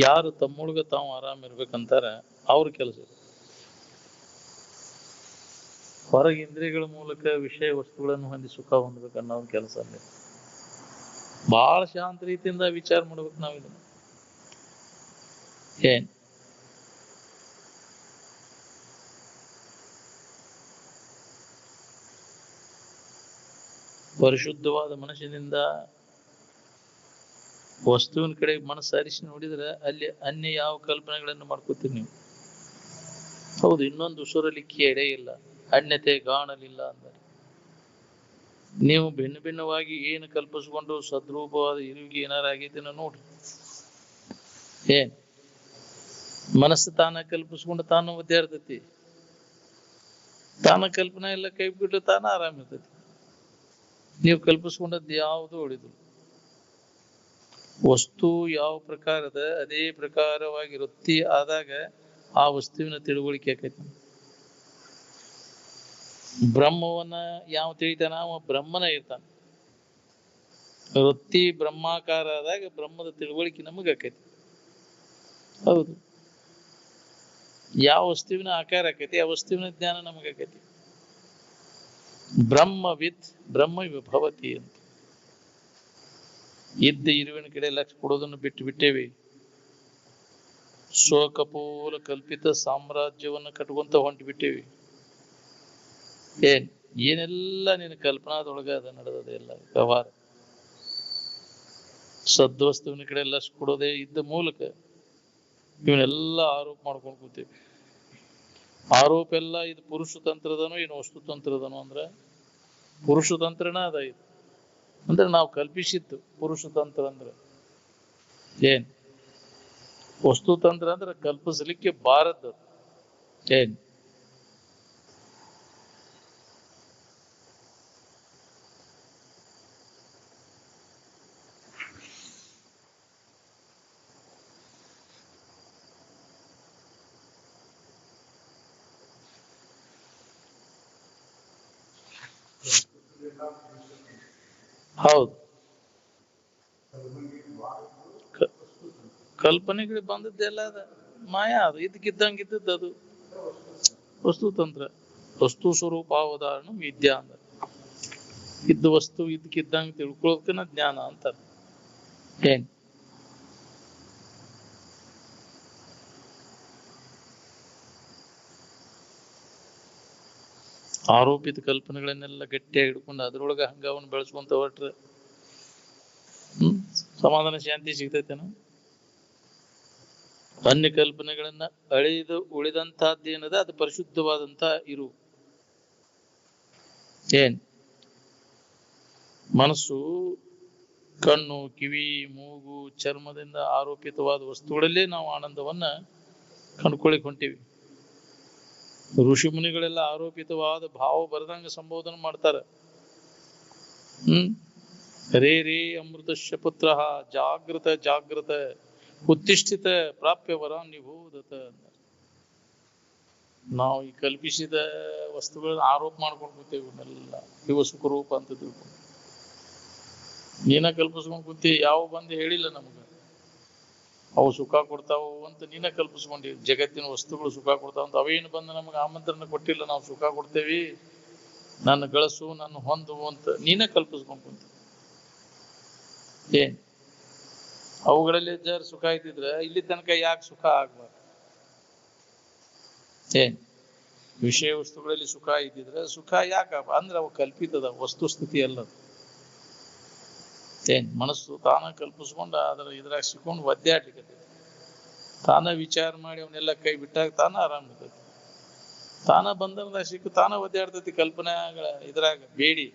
ಯಾರು ತಮ್ಮೊಳಗ ತಾವು ಆರಾಮ್ ಇರ್ಬೇಕಂತಾರ ಅವ್ರ ಕೆಲಸ. ಹೊರಗೆ ಇಂದ್ರಿಯಗಳ ಮೂಲಕ ವಿಷಯ ವಸ್ತುಗಳನ್ನು ಹೊಂದಿ ಸುಖ ಹೊಂದ್ಬೇಕನ್ನೋ ಕೆಲಸ ಅಲ್ಲ. ಬಹಳ ಶಾಂತ ರೀತಿಯಿಂದ ವಿಚಾರ ಮಾಡ್ಬೇಕು ನಾವಿದನ್ನ. ಏನ್ ಪರಿಶುದ್ಧವಾದ ಮನಸ್ಸಿನಿಂದ ವಸ್ತುವಿನ ಕಡೆ ಮನಸ್ಸು ಹರಿಸಿ ನೋಡಿದ್ರೆ ಅಲ್ಲಿ ಅನ್ಯ ಯಾವ ಕಲ್ಪನೆಗಳನ್ನು ಮಾಡ್ಕೋತೀರಿ ನೀವು. ಹೌದು, ಇನ್ನೊಂದು ಉಸುರಲ್ಲಿ ಕೇಡೇ ಇಲ್ಲ, ಅನ್ಯತೆ ಕಾಣಲಿಲ್ಲ ಅಂದರೆ ನೀವು ಭಿನ್ನ ಭಿನ್ನವಾಗಿ ಏನು ಕಲ್ಪಿಸ್ಕೊಂಡು ಸದ್ರೂಪವಾದ ಇರುವಿಗೆ ಏನಾರ ಆಗೈತೇನೋ ನೋಡ್ರಿ. ಏನ್ ಮನಸ್ಸು ತಾನ ಕಲ್ಪಿಸ್ಕೊಂಡು ತಾನು ಒದ್ದಾಡ್ತೈತಿ, ತಾನ ಕಲ್ಪನೆ ಎಲ್ಲ ಕೈ ಬಿಟ್ಟು ತಾನ ಆರಾಮ ಇರ್ತೈತಿ. ನೀವು ಕಲ್ಪಿಸ್ಕೊಂಡದ್ದು ಯಾವುದು ಉಳಿದು ವಸ್ತು ಯಾವ ಪ್ರಕಾರದ ಅದೇ ಪ್ರಕಾರವಾಗಿ ವೃತ್ತಿ ಆದಾಗ ಆ ವಸ್ತುವಿನ ತಿಳುವಳಿಕೆ ಆಕೈತಿ. ಬ್ರಹ್ಮವನ್ನ ಯಾವ ತಿಳಿತಾನ ಅವ ಬ್ರಹ್ಮನ ಇರ್ತಾನ. ವೃತ್ತಿ ಬ್ರಹ್ಮಾಕಾರ ಆದಾಗ ಬ್ರಹ್ಮದ ತಿಳುವಳಿಕೆ ನಮಗ ಆಕೈತಿ. ಹೌದು, ಯಾವ ವಸ್ತುವಿನ ಆಕಾರ ಆಕೈತಿ ಆ ವಸ್ತುವಿನ ಜ್ಞಾನ ನಮಗಾಕೈತಿ. ಬ್ರಹ್ಮವಿತ್ ಬ್ರಹ್ಮ ವಿಭವತಿ ಅಂತ. ಇದ್ದ ಇರುವಿನ ಕಡೆ ಲಕ್ಷ ಕೊಡೋದನ್ನು ಬಿಟ್ಟು ಬಿಟ್ಟೇವಿ. ಸ್ವಕಪೋಲ ಕಲ್ಪಿತ ಸಾಮ್ರಾಜ್ಯವನ್ನು ಕಟ್ಕೊಂತ ಹೊಂಟು ಬಿಟ್ಟೇವಿ. ಏನೆಲ್ಲ ನಿನ್ನ ಕಲ್ಪನಾದೊಳಗ ಅದ ನಡೆದದ ಎಲ್ಲ ವ್ಯವಹಾರ. ಸದ್ವಸ್ತುವಿನ ಕಡೆ ಲಕ್ಷ ಕೊಡೋದೇ ಇದ್ದ ಮೂಲಕ ಇವನ್ನೆಲ್ಲ ಆರೋಪ ಮಾಡ್ಕೊಂಡು ಕೂತೇವಿ. ಆರೋಪ ಎಲ್ಲ ಇದು ಪುರುಷ ತಂತ್ರದನೋ ಏನು ವಸ್ತು ತಂತ್ರದನೋ ಅಂದ್ರೆ ಪುರುಷ ತಂತ್ರನ ಅದ. ಇದು ಅಂದ್ರೆ ನಾವು ಕಲ್ಪಿಸಿತ್ತು ಪುರುಷ ತಂತ್ರ ಅಂದ್ರೆ. ಏನ್ ವಸ್ತು ತಂತ್ರ ಅಂದ್ರೆ ಕಲ್ಪಿಸ್ಲಿಕ್ಕೆ ಬಾರದ್ದು. ಏನ್ ಹೌದು, ಕಲ್ಪನೆಗಳಿಗೆ ಬಂದದ್ದೆಲ್ಲ ಅದ ಮಾಯಾ. ಅದು ಇದಕ್ಕಿದ್ದಂಗಿದ್ದದ್ದು ಅದು ವಸ್ತು ತಂತ್ರ. ವಸ್ತು ಸ್ವರೂಪ ಅವಧಾರಣ ವಿದ್ಯಾ ಅಂದ. ಇದ್ದ ವಸ್ತು ಇದಕ್ಕಿದ್ದಂಗೆ ತಿಳ್ಕೊಳಕನ ಜ್ಞಾನ ಅಂತಾರೆ. ಏನ್ ಆರೋಪಿತ ಕಲ್ಪನೆಗಳನ್ನೆಲ್ಲ ಗಟ್ಟಿಯಾಗಿ ಹಿಡ್ಕೊಂಡು ಅದ್ರೊಳಗೆ ಹಂಗವನ್ನು ಬೆಳೆಸ್ಕೊಂತ ಹೊಟ್ರೆ ಸಮಾಧಾನ ಶಾಂತಿ ಸಿಗ್ತೈತೇನ? ಅನ್ಯ ಕಲ್ಪನೆಗಳನ್ನ ಅಳಿದು ಉಳಿದಂತಹದ್ದೇನದ ಅದು ಪರಿಶುದ್ಧವಾದಂತ ಇರು. ಏನ್ ಮನಸ್ಸು ಕಣ್ಣು ಕಿವಿ ಮೂಗು ಚರ್ಮದಿಂದ ಆರೋಪಿತವಾದ ವಸ್ತುಗಳಲ್ಲೇ ನಾವು ಆನಂದವನ್ನ ಕಂಡುಕೊಳ್ಳಿಕ್ ಹೊಂಟೀವಿ. ಋಷಿ ಮುನಿಗಳೆಲ್ಲ ಆರೋಪಿತವಾದ ಭಾವ ಬರದಂಗ ಸಂಬೋಧನೆ ಮಾಡ್ತಾರ. ರೇ ರೇ ಅಮೃತಶ್ಯ ಪುತ್ರ ಜಾಗೃತ ಜಾಗೃತ ಉತ್ತಿಷ್ಠಿತ ಪ್ರಾಪ್ಯ ವರ ನಿಭೂದತ. ನಾವು ಈ ಕಲ್ಪಿಸಿದ ವಸ್ತುಗಳನ್ನ ಆರೋಪ ಮಾಡ್ಕೊಂಡು ಕೂತೇವೆ. ಇವನ್ನೆಲ್ಲ ಇವ ಸುಖರೂಪ ಅಂತ ತಿಳ್ಕೊಂಡು ನೀನ ಕಲ್ಪಿಸ್ಕೊಂಡ್ ಕೂತಿ. ಯಾವ ಬಂದು ಹೇಳಿಲ್ಲ ನಮಗ ಅವು ಸುಖ ಕೊಡ್ತಾವು ಅಂತ. ನೀನ ಕಲ್ಪಿಸ್ಕೊಂಡಿವಿ. ಜಗತ್ತಿನ ವಸ್ತುಗಳು ಸುಖ ಕೊಡ್ತಾವ ಅಂತ ಅವೇನು ಬಂದು ನಮಗೆ ಆಮಂತ್ರಣ ಕೊಟ್ಟಿಲ್ಲ. ನಾವು ಸುಖ ಕೊಡ್ತೇವಿ, ನನ್ನ ಗಳಸು ನನ್ನ ಹೊಂದು ಅಂತ ನೀನ ಕಲ್ಪಿಸ್ಕೊಂಡ್ ಕುಂತ. ಏನ್ ಅವುಗಳಲ್ಲಿ ಜರ ಸುಖ ಇದ್ದಿದ್ರೆ ಇಲ್ಲಿ ತನಕ ಯಾಕೆ ಸುಖ ಆಗ್ಬಾರ್ದು? ಏನ್ ವಿಷಯ ವಸ್ತುಗಳಲ್ಲಿ ಸುಖ ಇದ್ದಿದ್ರೆ ಸುಖ ಯಾಕ ಅಂದ್ರೆ ಅವು ಕಲ್ಪಿತದ ವಸ್ತುಸ್ಥಿತಿ ಅಲ್ಲದು. ಏನ್ ಮನಸ್ಸು ತಾನ ಕಲ್ಪಿಸ್ಕೊಂಡ ಅದರ ಇದ್ರಾಗ ಸಿಕ್ಕೊಂಡು ಒದ್ದಾಡ್ಲಿಕ್ಕೆ ತಾನ ವಿಚಾರ ಮಾಡಿ ಅವನ್ನೆಲ್ಲ ಕೈ ಬಿಟ್ಟಾಗ ತಾನ ಆರಾಮ ಇರ್ತೈತಿ. ತಾನ ಬಂಧನದಾಗ ಸಿಕ್ಕು ತಾನ ಒದ್ದಾಡ್ತೈತಿ. ಕಲ್ಪನೆಗಳ ಇದ್ರಾಗ ಬೇಡಿ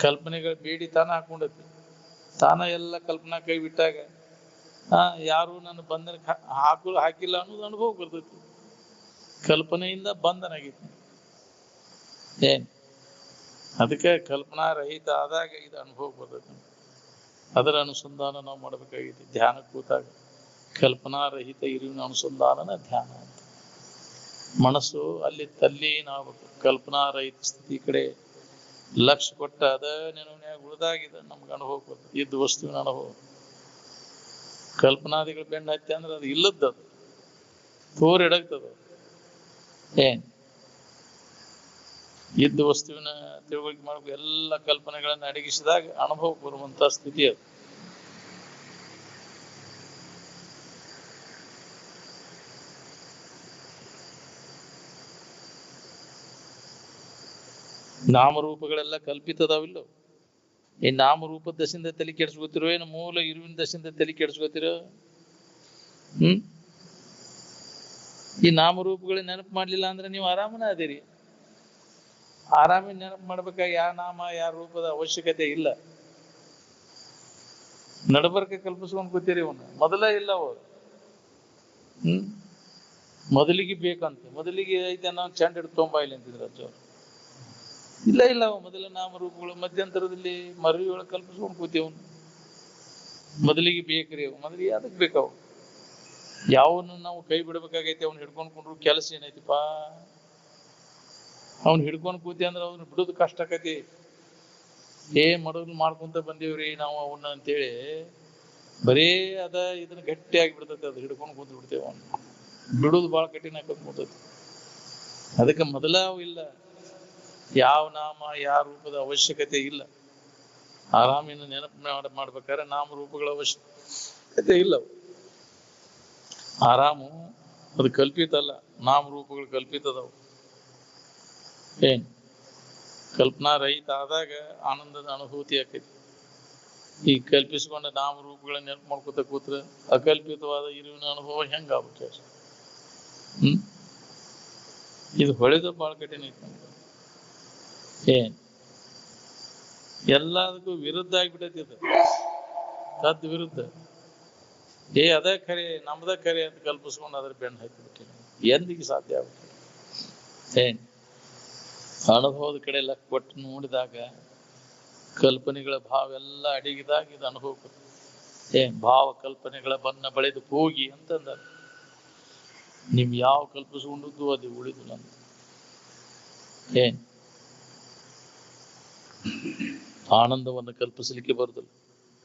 ಕಲ್ಪನೆಗಳ ಬೇಡಿ ತಾನ ಹಾಕೊಂಡೈತಿ. ತಾನ ಎಲ್ಲ ಕಲ್ಪನಾ ಕೈ ಬಿಟ್ಟಾಗ ಯಾರು ನನ್ನ ಬಂಧನಕ್ಕೆ ಹಾಕಿಲ್ಲ ಅನ್ನೋದು ಅನುಭವ ಬರ್ತೈತಿ. ಕಲ್ಪನೆಯಿಂದ ಬಂಧನ ಆಗೈತಿ. ಏನ್ ಅದಕ್ಕೆ ಕಲ್ಪನಾ ರಹಿತ ಆದಾಗ ಇದು ಅನುಭವ ಬರ್ತೈತಿ. ಅದರ ಅನುಸಂಧಾನ ನಾವು ಮಾಡಬೇಕಾಗಿದೆ. ಧ್ಯಾನ ಕೂತಾಗ ಕಲ್ಪನಾ ರಹಿತ ಇರುವಿನ ಅನುಸಂಧಾನನ ಧ್ಯಾನ ಅಂತ. ಮನಸ್ಸು ಅಲ್ಲಿ ತಲ್ಲೀನಾಗಬೇಕು. ಕಲ್ಪನಾ ರಹಿತ ಸ್ಥಿತಿ ಕಡೆ ಲಕ್ಷ್ಯ ಕೊಟ್ಟ ಅದ ನೆನವನ್ಯಾಗ ಉಳಿದಾಗಿದೆ ನಮ್ಗೆ ಅನುಭವ ಬರ್ತದೆ. ಇದ್ದ ವಸ್ತುವಿನ ಅನುಭವ. ಕಲ್ಪನಾದಿಗಳು ಬೆಂಡ್ ಹತ್ತಿ ಅಂದ್ರೆ ಅದು ಇಲ್ಲದ್ದು ತೋರ್ ಎಡಗ್ತದ. ಏನ್ ಇದ್ದ ವಸ್ತುವಿನ ತಿಳುವಳಿಕೆ ಮಾಡ್ಬೇಕು, ಎಲ್ಲ ಕಲ್ಪನೆಗಳನ್ನ ಅಡಗಿಸಿದಾಗ ಅನುಭವಕ್ಕೆ ಬರುವಂತ ಸ್ಥಿತಿ ಅದು. ನಾಮರೂಪಗಳೆಲ್ಲ ಕಲ್ಪಿತದಾವಿಲ್ಲ. ಈ ನಾಮರೂಪದ ದಶೆಯಿಂದ ತಲೆ ಕೆಡ್ಸ್ಕೊತಿರೋ ಏನು ಮೂಲ ಇರುವಿನ ದಶೆಯಿಂದ ತಲೆ ಕೆಡ್ಸ್ಕೊತಿರೋ? ಈ ನಾಮರೂಪಗಳನ್ನ ನೆನಪು ಮಾಡ್ಲಿಲ್ಲ ಅಂದ್ರೆ ನೀವು ಆರಾಮನ ಅದಿರಿ. ಆರಾಮಿನ ನೆನಪು ಮಾಡ್ಬೇಕಾಗಿ ಯಾವ ನಾಮ ಯಾವ ರೂಪದ ಅವಶ್ಯಕತೆ ಇಲ್ಲ. ನಡಬರ್ಕ ಕಲ್ಪಿಸ್ಕೊಂಡ್ ಕೂತೀರಿ ಅವನ್ನ ಮೊದಲೇ ಇಲ್ಲ ಅವ. ಮೊದಲಿಗೆ ಬೇಕಂತ ಮೊದಲಿಗೆ ಐತೆ ನಾವು ಚಂಡ ಹಿಡ್ದು ತೊಂಬ ಇಲ್ಲ ಅಂತಿದ್ರು ಅಜ್ಜವ್ರು. ಇಲ್ಲ ಇಲ್ಲ ಅವ ಮೊದಲ ನಾಮರೂಪಗಳು ಮಧ್ಯಂತರದಲ್ಲಿ ಮರಳಿಯೊಳಗೆ ಕಲ್ಪಿಸ್ಕೊಂಡ್ ಕೂತೀವನು. ಮೊದಲಿಗೆ ಬೇಕ್ರಿ ಅವು, ಮೊದಲಿಗೆ ಅದಕ್ಕೆ ಬೇಕವು. ಯಾವನು ನಾವು ಕೈ ಬಿಡ್ಬೇಕಾಗೈತಿ ಅವ್ನು ಹಿಡ್ಕೊಂಡ್ ಕುಂಡ್ರು ಕೆಲಸ ಏನೈತಿಪಾ? ಅವ್ನು ಹಿಡ್ಕೊಂಡ್ ಕೂತಿ ಅಂದ್ರೆ ಅವ್ನು ಬಿಡುದು ಕಷ್ಟ ಆಕತಿ. ಮೊದಲು ಮಾಡ್ಕೊಂತ ಬಂದೀವ್ರಿ ನಾವು ಅವನ್ನ ಅಂತೇಳಿ ಬರೇ ಅದ ಇದನ್ನ ಗಟ್ಟಿಯಾಗಿ ಬಿಡ್ತೈತಿ. ಅದು ಹಿಡ್ಕೊಂಡು ಕೂತ್ ಬಿಡ್ತೇವೆ, ಅವ್ನು ಬಿಡುದು ಬಹಳ ಕಠಿಣ ಆಕತ್. ಅದಕ್ಕೆ ಮೊದಲ ಅವು ಇಲ್ಲ. ಯಾವ ನಾಮ ಯಾವ ರೂಪದ ಅವಶ್ಯಕತೆ ಇಲ್ಲ. ಆರಾಮಿನ ನೆನಪು ಮಾಡ್ಬೇಕಾದ್ರೆ ನಾಮರೂಪಗಳ ಅವಶ್ಯಕತೆ ಇಲ್ಲ. ಆರಾಮು ಅದು ಕಲ್ಪಿತ ಅಲ್ಲ, ನಾಮರೂಪಗಳು ಕಲ್ಪಿತದವು. ಏನ್ ಕಲ್ಪನಾ ರಹಿತ ಆದಾಗ ಆನಂದದ ಅನುಭೂತಿ ಆಕೈತಿ. ಈ ಕಲ್ಪಿಸಿಕೊಂಡ ನಾಮರೂಪಗಳನ್ನ ನೆನಪು ಮಾಡ್ಕೊತ ಕೂತ್ರ ಅಕಲ್ಪಿತವಾದ ಇರುವಿನ ಅನುಭವ ಹೆಂಗ ಆಗ್ಬೇಕು? ಇದು ಹೊಳೆದ ಬಹಳ ಕಠಿಣ ಐತಿ ನಮ್ಗೆ. ಏನ್ ಎಲ್ಲದಕ್ಕೂ ವಿರುದ್ಧ ಆಗ್ಬಿಟ್ಟೈತಿ ಇದು, ತದ್ ವಿರುದ್ಧ. ಅದೇ ಖರೆ ನಮ್ದ ಖರೆ ಅಂತ ಕಲ್ಪಿಸ್ಕೊಂಡು ಅದ್ರ ಬೆಣ್ಣ ಹಾಕಿಬಿಟ್ಟೆ. ಎಂದಿಗೆ ಸಾಧ್ಯ ಆಗುತ್ತೆ? ಏನ್ ಅನುಭವದ ಕಡೆ ಲಕ್ ಕೊಟ್ಟು ನೋಡಿದಾಗ ಕಲ್ಪನೆಗಳ ಭಾವ ಎಲ್ಲ ಅಡಗಿದಾಗ ಇದು ಅನುಭವ. ಭಾವ ಕಲ್ಪನೆಗಳ ಬನ್ನ ಬಳೆದು ಹೋಗಿ ಅಂತಂದ. ನಿಮ್ ಯಾವ ಕಲ್ಪಿಸ್ಕೊಂಡದ್ದು ಅದು ಉಳಿದಿಲ್ಲ ಅಂತ. ಆನಂದವನ್ನು ಕಲ್ಪಿಸಲಿಕ್ಕೆ ಬರುದಿಲ್ಲ.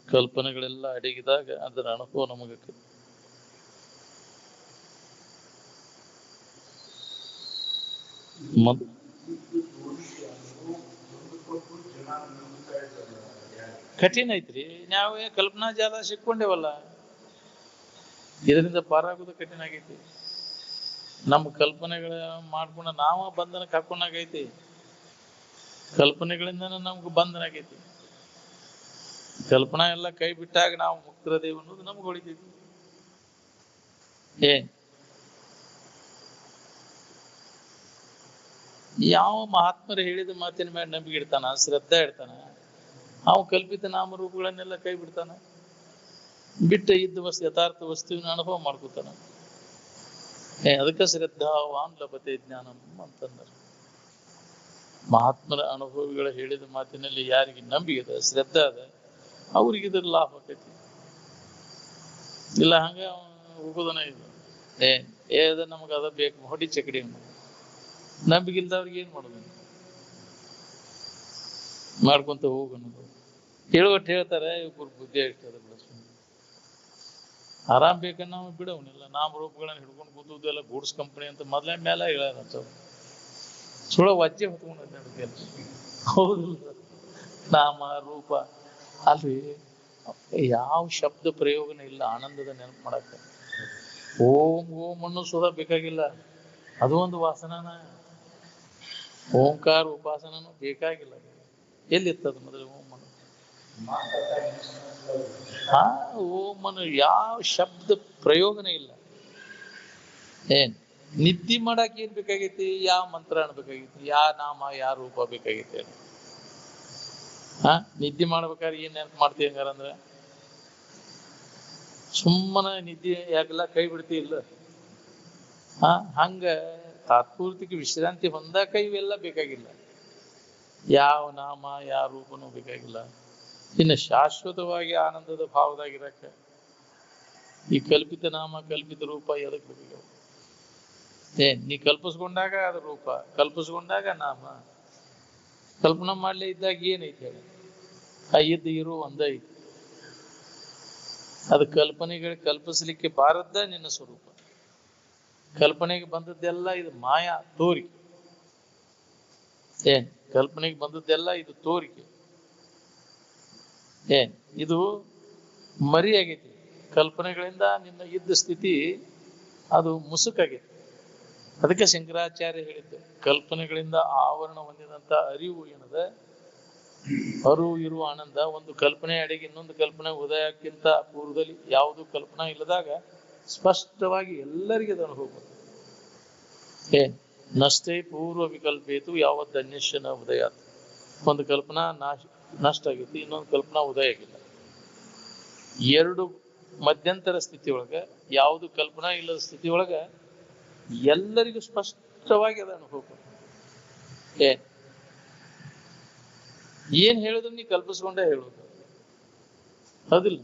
ಕಲ್ಪನೆಗಳೆಲ್ಲ ಅಡಗಿದಾಗ ಅದರ ಅನುಭವ ನಮಗಕ್ಕೆ. ಕಠಿಣ ಐತ್ರಿ. ನಾವೇ ಕಲ್ಪನಾ ಜಾಲ ಸಿಕ್ಕೊಂಡೇವಲ್ಲ, ಇದರಿಂದ ಪಾರಾಗೋದು ಕಠಿಣ ಆಗೈತಿ. ನಮ್ಮ ಕಲ್ಪನೆಗಳ ಮಾಡ್ಕೊಂಡ ನಾವ ಬಂಧನಕ್ಕೆ ಹಾಕೊಂಡಾಗೈತಿ. ಕಲ್ಪನೆಗಳಿಂದ ನಮ್ಗೆ ಬಂಧನ ಆಗೈತಿ. ಕಲ್ಪನಾ ಎಲ್ಲ ಕೈ ಬಿಟ್ಟಾಗ ನಾವು ಮುಕ್ತರದೇವ್ ಅನ್ನೋದು ನಮ್ಗೆ ಹೊಳಿತೈತಿ. ಯಾವ ಮಹಾತ್ಮರು ಹೇಳಿದ ಮಾತಿನ ಮೇಲೆ ನಂಬಿಕೆ ಇಡ್ತಾನ, ಶ್ರದ್ಧಾ ಇಡ್ತಾನ, ಅವು ಕಲ್ಪಿತ ನಾಮರೂಪಗಳನ್ನೆಲ್ಲ ಕೈ ಬಿಡ್ತಾನ. ಬಿಟ್ಟ ಇದ್ದ ಯಥಾರ್ಥ ವಸ್ತುವಿನ ಅನುಭವ ಮಾಡ್ಕೊತಾನ. ಅದಕ್ಕೆ ಶ್ರದ್ಧಾವಾನ್ ಲಭತೆ ಜ್ಞಾನಂ ಅಂತಂದ್ರೆ. ಮಹಾತ್ಮರ ಅನುಭವಿಗಳ ಹೇಳಿದ ಮಾತಿನಲ್ಲಿ ಯಾರಿಗೆ ನಂಬಿಕೆ ಅದ, ಶ್ರದ್ಧಾ ಅದ, ಅವ್ರಿಗೆ ಇದ್ರ ಲಾಭ ಆಕೈತಿ. ಇಲ್ಲ ಹಂಗ ಹೋಗೋದನ ಇಲ್ಲ. ನಮಗ ಅದ ಬೇಕು ಹೊಡಿ ಚಕಡಿ ನಂಬಿಕೆ ಇಲ್ದವ್ರಿಗೆ ಏನ್ ಮಾಡೋದು? ಮಾಡ್ಕೊಂತ ಹೋಗೋದು. ಹೇಳುವಟ್ಟು ಹೇಳ್ತಾರೆ, ಇವ್ರು ಬುದ್ಧಿ ಇರ್ತದ. ಆರಾಮ್ ಬೇಕನ್ನ ನಾವು ಬಿಡವನಿಲ್ಲ. ನಾಮರೂಪಗಳನ್ನ ಹಿಡ್ಕೊಂಡು ಕೂತುದೆಲ್ಲ ಗೂಡ್ಸ್ ಕಂಪನಿ ಅಂತ ಮೊದ್ಲೇ ಮೇಲೆ ಹೇಳ ಸುಳ ವಜ್ಜೆ ಹೊತ್ಕೊಂಡ. ಹೌದಿಲ್ಲ? ನಾಮ ರೂಪ ಅಲ್ರಿ, ಯಾವ ಶಬ್ದ ಪ್ರಯೋಗನ ಇಲ್ಲ ಆನಂದದ ನೆನಪು ಮಾಡಕ್ಕ. ಓಂ ಓಂ ಅನ್ನು ಸುಧಾ ಬೇಕಾಗಿಲ್ಲ, ಅದು ಒಂದು ವಾಸನನ. ಓಂಕಾರ ಉಪಾಸನನು ಬೇಕಾಗಿಲ್ಲ. ಎಲ್ಲಿರ್ತದ ಮೊದಲು ಓಂ ಅನ್ನು? ಓಂ ಅನ್ನು ಯಾವ ಶಬ್ದ ಪ್ರಯೋಗನೇ ಇಲ್ಲ. ನಿದ್ದೆ ಮಾಡಕ್ ಏನ್ ಬೇಕಾಗೈತಿ? ಯಾವ ಮಂತ್ರ ಅನ್ಬೇಕಾಗೈತಿ? ಯಾವ ನಾಮ ಯಾವ ರೂಪ ಬೇಕಾಗೈತಿ? ನಿದ್ದೆ ಮಾಡ್ಬೇಕಾದ್ರೆ ಏನ್ ನೆನಪು ಮಾಡ್ತೀವಿ ಹಂಗಾರಂದ್ರ? ಸುಮ್ಮನೆ ನಿದ್ದೆ ಯಾಕೆಲ್ಲ ಕೈ ಬಿಡ್ತಿ ಇಲ್ಲ? ಹಂಗ ತಾತ್ಪೂರ್ತಿಕ ವಿಶ್ರಾಂತಿ ಹೊಂದಾಕ ಇವೆಲ್ಲ ಬೇಕಾಗಿಲ್ಲ. ಯಾವ ನಾಮ ಯಾವ ರೂಪನೂ ಬೇಕಾಗಿಲ್ಲ. ಇನ್ನು ಶಾಶ್ವತವಾಗಿ ಆನಂದದ ಭಾವದಾಗಿರಕ್ಕ ಈ ಕಲ್ಪಿತ ನಾಮ ಕಲ್ಪಿತ ರೂಪ ಎದಕ್ ಬೇಕಾಗ? ನೀ ಕಲ್ಪಿಸ್ಕೊಂಡಾಗ ಅದ ರೂಪ, ಕಲ್ಪಿಸ್ಕೊಂಡಾಗ ನಾಮ. ಕಲ್ಪನಾ ಮಾಡ್ಲೇ ಇದ್ದಾಗ ಏನೈತಿ ಹೇಳಿ? ಇದ್ದು ಇರು ಒಂದ ಐತಿ. ಅದು ಕಲ್ಪನೆಗಳಿಗೆ ಕಲ್ಪಿಸ್ಲಿಕ್ಕೆ ಬಾರದ್ದ ನಿನ್ನ ಸ್ವರೂಪ. ಕಲ್ಪನೆಗೆ ಬಂದದ್ದೆಲ್ಲ ಇದು ಮಾಯಾ ತೋರಿಕೆ. ಏನ್ ಕಲ್ಪನೆಗೆ ಬಂದದ್ದೆಲ್ಲ ಇದು ತೋರಿಕೆ. ಏನ್ ಇದು ಮರಿ ಆಗೈತಿ. ಕಲ್ಪನೆಗಳಿಂದ ನಿನ್ನ ಇದ್ದ ಸ್ಥಿತಿ ಅದು ಮುಸುಕಾಗೈತಿ. ಅದಕ್ಕೆ ಶಂಕರಾಚಾರ್ಯ ಹೇಳಿದ್ದು, ಕಲ್ಪನೆಗಳಿಂದ ಆವರಣ ಹೊಂದಿದಂತ ಅರಿವು ಏನದ, ಅರಿವು ಇರುವ ಆನಂದ. ಒಂದು ಕಲ್ಪನೆ ಅಡಿಗೆ ಇನ್ನೊಂದು ಕಲ್ಪನೆ ಉದಯಕ್ಕಿಂತ ಪೂರ್ವದಲ್ಲಿ ಯಾವುದು ಕಲ್ಪನಾ ಇಲ್ಲದಾಗ ಸ್ಪಷ್ಟವಾಗಿ ಎಲ್ಲರಿಗೆ ಅದು ಅನುಭವ. ಏನ್ ನಷ್ಟೇ ಪೂರ್ವ ವಿಕಲ್ಪೇತು ಯಾವತ್ತು ಅನ್ಯಶ್ಯನ ಉದಯ. ಒಂದು ಕಲ್ಪನಾ ನಷ್ಟ ಆಗೈತಿ, ಇನ್ನೊಂದು ಕಲ್ಪನಾ ಉದಯ ಆಗಿಲ್ಲ. ಎರಡು ಮಧ್ಯಂತರ ಸ್ಥಿತಿ ಒಳಗ, ಯಾವುದು ಕಲ್ಪನಾ ಇಲ್ಲದ ಸ್ಥಿತಿ ಒಳಗ ಎಲ್ಲರಿಗೂ ಸ್ಪಷ್ಟವಾಗಿ ಅದ ಅನುಭವ. ಏನ್ ಹೇಳಿದ್ರು ನೀ ಕಲ್ಪಿಸ್ಕೊಂಡೇ ಹೇಳುದು, ಹೌದಿಲ್ಲ?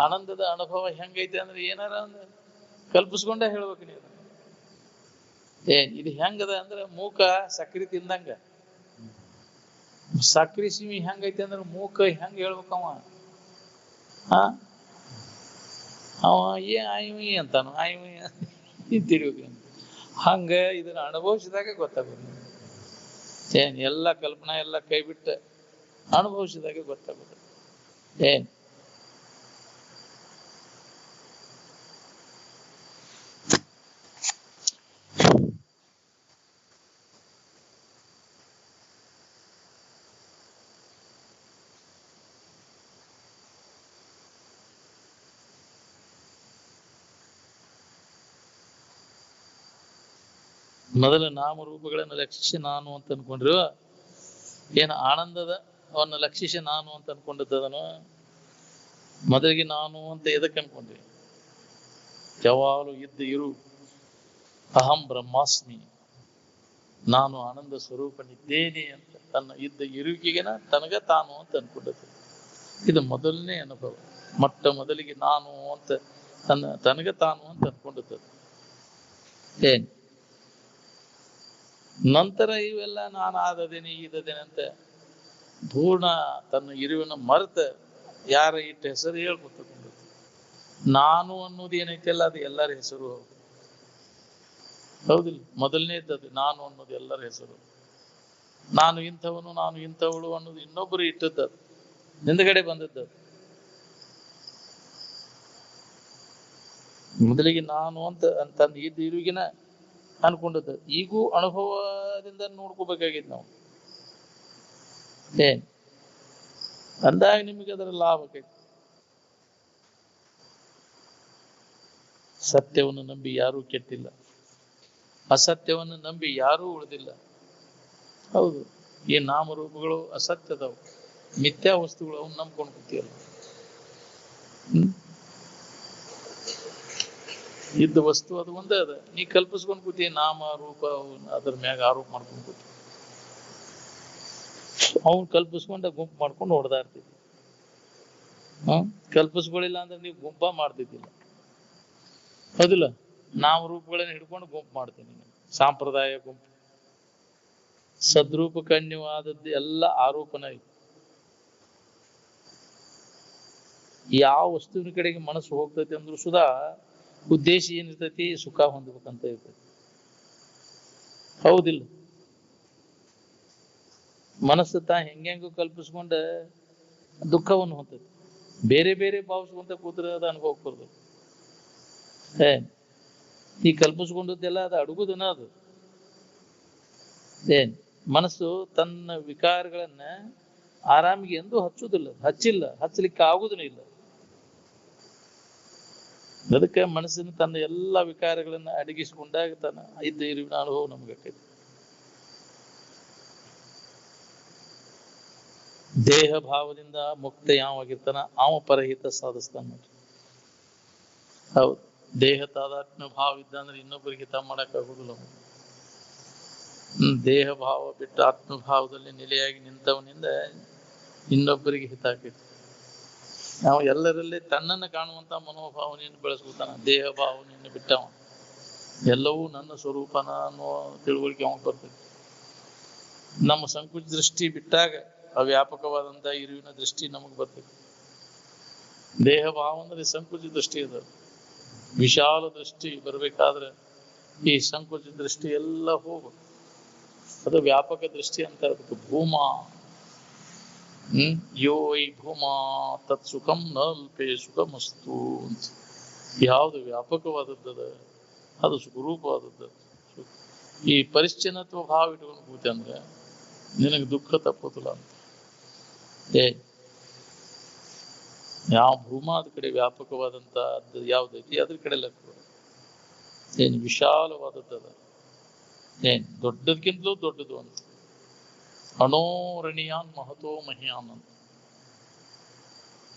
ಆನಂದದ ಅನುಭವ ಹೆಂಗೈತೆ ಅಂದ್ರೆ ಏನಾರ ಅಂದ್ರೆ ಕಲ್ಪಿಸ್ಕೊಂಡೇ ಹೇಳ್ಬೇಕು ನೀವು. ಇದು ಹೆಂಗದ ಅಂದ್ರೆ ಮೂಕ ಸಕ್ರಿ ತಿಂದಂಗ. ಸಕ್ರಿ ಸಿಮಿ ಹೆಂಗೈತೆ ಅಂದ್ರೆ ಮೂಕ ಹೆಂಗ ಹೇಳ್ಬೇಕವ? ಅವ ಆಯ್ವಿ ಅಂತಾನು, ಆಯ್ವಿ ತಿರ್ಬೇಕು. ಹಂಗ ಇದನ್ನ ಅನುಭವಿಸಿದಾಗ ಗೊತ್ತಾಗುತ್ತೆ. ಎಲ್ಲ ಕಲ್ಪನಾ ಎಲ್ಲ ಕೈ ಬಿಟ್ಟ ಅನುಭವಿಸಿದಾಗ ಗೊತ್ತಾಗುತ್ತೆ. ಮೊದಲ ನಾಮರೂಪಗಳನ್ನು ಲಕ್ಷಿಸಿ ನಾನು ಅಂತ ಅನ್ಕೊಂಡ್ರು. ಏನು ಆನಂದದ ಅವನ್ನ ಲಕ್ಷಿಸಿ ನಾನು ಅಂತ ಅನ್ಕೊಂಡಿದ್ದದನು. ಮೊದಲಿಗೆ ನಾನು ಅಂತ ಎದಕ್ಕೆ ಅನ್ಕೊಂಡ್ರಿ? ಯಾವಾಗಲೂ ಇದ್ದ ಇರು, ಅಹಂ ಬ್ರಹ್ಮಾಸ್ಮಿ, ನಾನು ಆನಂದ ಸ್ವರೂಪನಿದ್ದೇನೆ ಅಂತ ತನ್ನ ಇದ್ದ ಇರುವಿಕೆಗೆನ ತನಗ ತಾನು ಅಂತ ಅನ್ಕೊಂಡದ್ದು. ಇದು ಮೊದಲನೇ ಅನುಭವ. ಮೊಟ್ಟ ಮೊದಲಿಗೆ ನಾನು ಅಂತ ತನಗ ತಾನು ಅಂತ ಅನ್ಕೊಂಡದ್ದು. ನಂತರ ಇವೆಲ್ಲ ನಾನು ಆದದೇನೆ ಇದದೇನೆ ಅಂತ ಪೂರ್ಣ ತನ್ನ ಇರುವಿನ ಮರೆತ ಯಾರ ಇಟ್ಟ ಹೆಸರು ಹೇಳ್ಕೊತಕೊಂಡು ನಾನು ಅನ್ನೋದು ಏನೈತೆಲ್ಲ ಅದು ಎಲ್ಲರ ಹೆಸರು. ಹೌದಿಲ್ಲ? ಮೊದಲನೇದದು ನಾನು ಅನ್ನೋದು ಎಲ್ಲರ ಹೆಸರು. ನಾನು ಇಂಥವನು, ನಾನು ಇಂಥವಳು ಅನ್ನೋದು ಇನ್ನೊಬ್ಬರು ಇಟ್ಟದ್ದು, ಹಿಂದ್ಗಡೆ ಬಂದದ್ದು. ಮೊದಲಿಗೆ ನಾನು ಅಂತ ತನ್ನ ಇದ್ದ ಇರುವಿಗಿನ ಅನ್ಕೊಂಡದ್ದು. ಈಗೂ ಅನುಭವದಿಂದ ನೋಡ್ಕೋಬೇಕಾಗಿತ್ತು ನಾವು. ಅಂದಾಗ ನಿಮಗೆ ಅದರ ಲಾಭ ಆಕೈತಿ. ಸತ್ಯವನ್ನು ನಂಬಿ ಯಾರೂ ಕೆಟ್ಟಿಲ್ಲ, ಅಸತ್ಯವನ್ನು ನಂಬಿ ಯಾರೂ ಉಳಿದಿಲ್ಲ. ಹೌದು, ಈ ನಾಮರೂಪಗಳು ಅಸತ್ಯದವು, ಮಿಥ್ಯಾ ವಸ್ತುಗಳು. ಅವನ್ನ ನಂಬ್ಕೊಂಡು ಕೂತಿಯಲ್ಲ. ಇದ್ದ ವಸ್ತು ಅದು ಒಂದೇ ಅದ. ನೀ ಕಲ್ಪಿಸ್ಕೊಂಡ್ ಕೂತಿ ನಾಮ ರೂಪ ಅದ್ರ ಮ್ಯಾಗ ಆರೋಪ ಮಾಡ್ಕೊಂಡು ಕೂತಿ. ಅವ್ನು ಕಲ್ಪಿಸ್ಕೊಂಡ ಗುಂಪು ಮಾಡ್ಕೊಂಡು ಹೊಡೆದಾ ಇರ್ತಿದ್ವಿ. ಕಲ್ಪಿಸ್ಕೊಳ್ಳಿಲ್ಲ ಅಂದ್ರೆ ನೀವು ಗುಂಪ ಮಾಡ್ತಿದ್ದಿಲ್ಲ. ಹೌದಿಲ್ಲ? ನಾಮ ರೂಪಗಳನ್ನ ಹಿಡ್ಕೊಂಡು ಗುಂಪು ಮಾಡ್ತೀನಿ. ಸಾಂಪ್ರದಾಯ ಗುಂಪು. ಸದ್ರೂಪ ಕನ್ಯವಾದದ್ದು ಎಲ್ಲ ಆರೋಪನ ಇದೆ. ಯಾವ ವಸ್ತುವಿನ ಕಡೆಗೆ ಮನಸ್ಸು ಹೋಗ್ತೈತಿ ಅಂದ್ರೂ ಸುಧಾ ಉದ್ದೇಶ ಏನಿರ್ತೈತಿ? ಸುಖ ಹೊಂದಬೇಕಂತ ಇರ್ತೈತಿ. ಹೌದಿಲ್ಲ? ಮನಸ್ಸು ಹೆಂಗೂ ಕಲ್ಪಿಸ್ಕೊಂಡ ದುಃಖವನ್ನು ಹೊಂದೈತಿ. ಬೇರೆ ಬೇರೆ ಭಾವಿಸ್ಕೊಂತ ಕೂತ್ರೆ ಅದು ಅನುಭವ ಬರ್ತದೆ. ಈ ಕಲ್ಪಿಸ್ಕೊಂಡದ್ದೆಲ್ಲ ಅದು ಅಡುಗುದನ ಅದು. ಮನಸ್ಸು ತನ್ನ ವಿಕಾರಗಳನ್ನ ಆರಾಮಿಗೆ ಎಂದೂ ಹಚ್ಚುವುದಿಲ್ಲ, ಹಚ್ಚಲಿಕ್ಕೆ ಆಗುದೂ ಇಲ್ಲ. ಅದಕ್ಕೆ ಮನಸ್ಸಿನ ತನ್ನ ಎಲ್ಲ ವಿಕಾರಗಳನ್ನ ಅಡಗಿಸಿಕೊಂಡಾಗ ತನ್ನ ಇದ್ದ ಇರುವಿನ ಅನುಭವ ನಮ್ಗೆ ಆಕೈತಿ. ದೇಹ ಭಾವದಿಂದ ಮುಕ್ತ ಯಾವಾಗಿರ್ತಾನ ಅವ ಪರಹಿತ ಸಾಧಿಸ್ತಾನ. ಹೌದು, ದೇಹ ತಾದಾತ್ಮ್ಯ ಭಾವ ಇದ್ದಂದ್ರೆ ಇನ್ನೊಬ್ಬರಿಗೆ ಹಿತ ಮಾಡಕ್ ಆಗುದಿಲ್ಲ. ದೇಹ ಭಾವ ಬಿಟ್ಟು ಆತ್ಮಭಾವದಲ್ಲಿ ನೆಲೆಯಾಗಿ ನಿಂತವನಿಂದ ಇನ್ನೊಬ್ಬರಿಗೆ ಹಿತ ಆಕೈತಿ. ನಾವು ಎಲ್ಲರಲ್ಲಿ ತನ್ನನ್ನು ಕಾಣುವಂತ ಮನೋಭಾವನೆಯನ್ನು ಬೆಳೆಸ್ಕೊತಾನ. ದೇಹ ಭಾವನೆಯನ್ನು ಬಿಟ್ಟವ ಎಲ್ಲವೂ ನನ್ನ ಸ್ವರೂಪನ ಅನ್ನೋ ತಿಳುವಳಿಕೆ ಅವಾಗ ಬರ್ತೈತಿ. ನಮ್ಮ ಸಂಕುಚ ದೃಷ್ಟಿ ಬಿಟ್ಟಾಗ ಅವ್ಯಾಪಕವಾದಂತ ಇರುವಿನ ದೃಷ್ಟಿ ನಮಗ್ ಬರ್ತೈತಿ. ದೇಹ ಭಾವ ಅಂದ್ರೆ ಸಂಕುಚಿತ ದೃಷ್ಟಿ ಅದ. ವಿಶಾಲ ದೃಷ್ಟಿ ಬರ್ಬೇಕಾದ್ರೆ ಈ ಸಂಕುಚಿತ ದೃಷ್ಟಿ ಎಲ್ಲ ಹೋಗ್ಬೇಕು. ಅದು ವ್ಯಾಪಕ ದೃಷ್ಟಿ ಅಂತ ಅದಕ್ಕೆ ಭೂಮಾ. ಯೋ ವೈ ಭೂಮಾ ತತ್ ಸುಖಂ ನಲ್ಪೇ ಸುಖಮಸ್ತು ಅಂತ. ಯಾವುದು ವ್ಯಾಪಕವಾದದ್ದದ ಅದು ಸುಖರೂಪವಾದದ್ದು. ಈ ಪರಿಚ್ಛನ್ನತ್ವ ಭಾವ ಇಟ್ಕೊಂಡು ಕೂತೆ ಅಂದ್ರೆ ನಿನಗೆ ದುಃಖ ತಪ್ಪೋದಿಲ್ಲ ಅಂತ. ಯಾವ ಭೂಮಾದ ಕಡೆ ವ್ಯಾಪಕವಾದಂತ ಯಾವ್ದೈತಿ ಅದ್ರ ಕಡೆ ಲಕ್ಷ್ಯ. ಏನ್ ವಿಶಾಲವಾದದ್ದದ, ಏನ್ ದೊಡ್ಡದಕ್ಕಿಂತಲೂ ದೊಡ್ಡದು ಅಂತ. ಅಣೋರಣೀಯಾನ್ ಮಹತೋ ಮಹ್ಯಾನ್ ಅಂತ.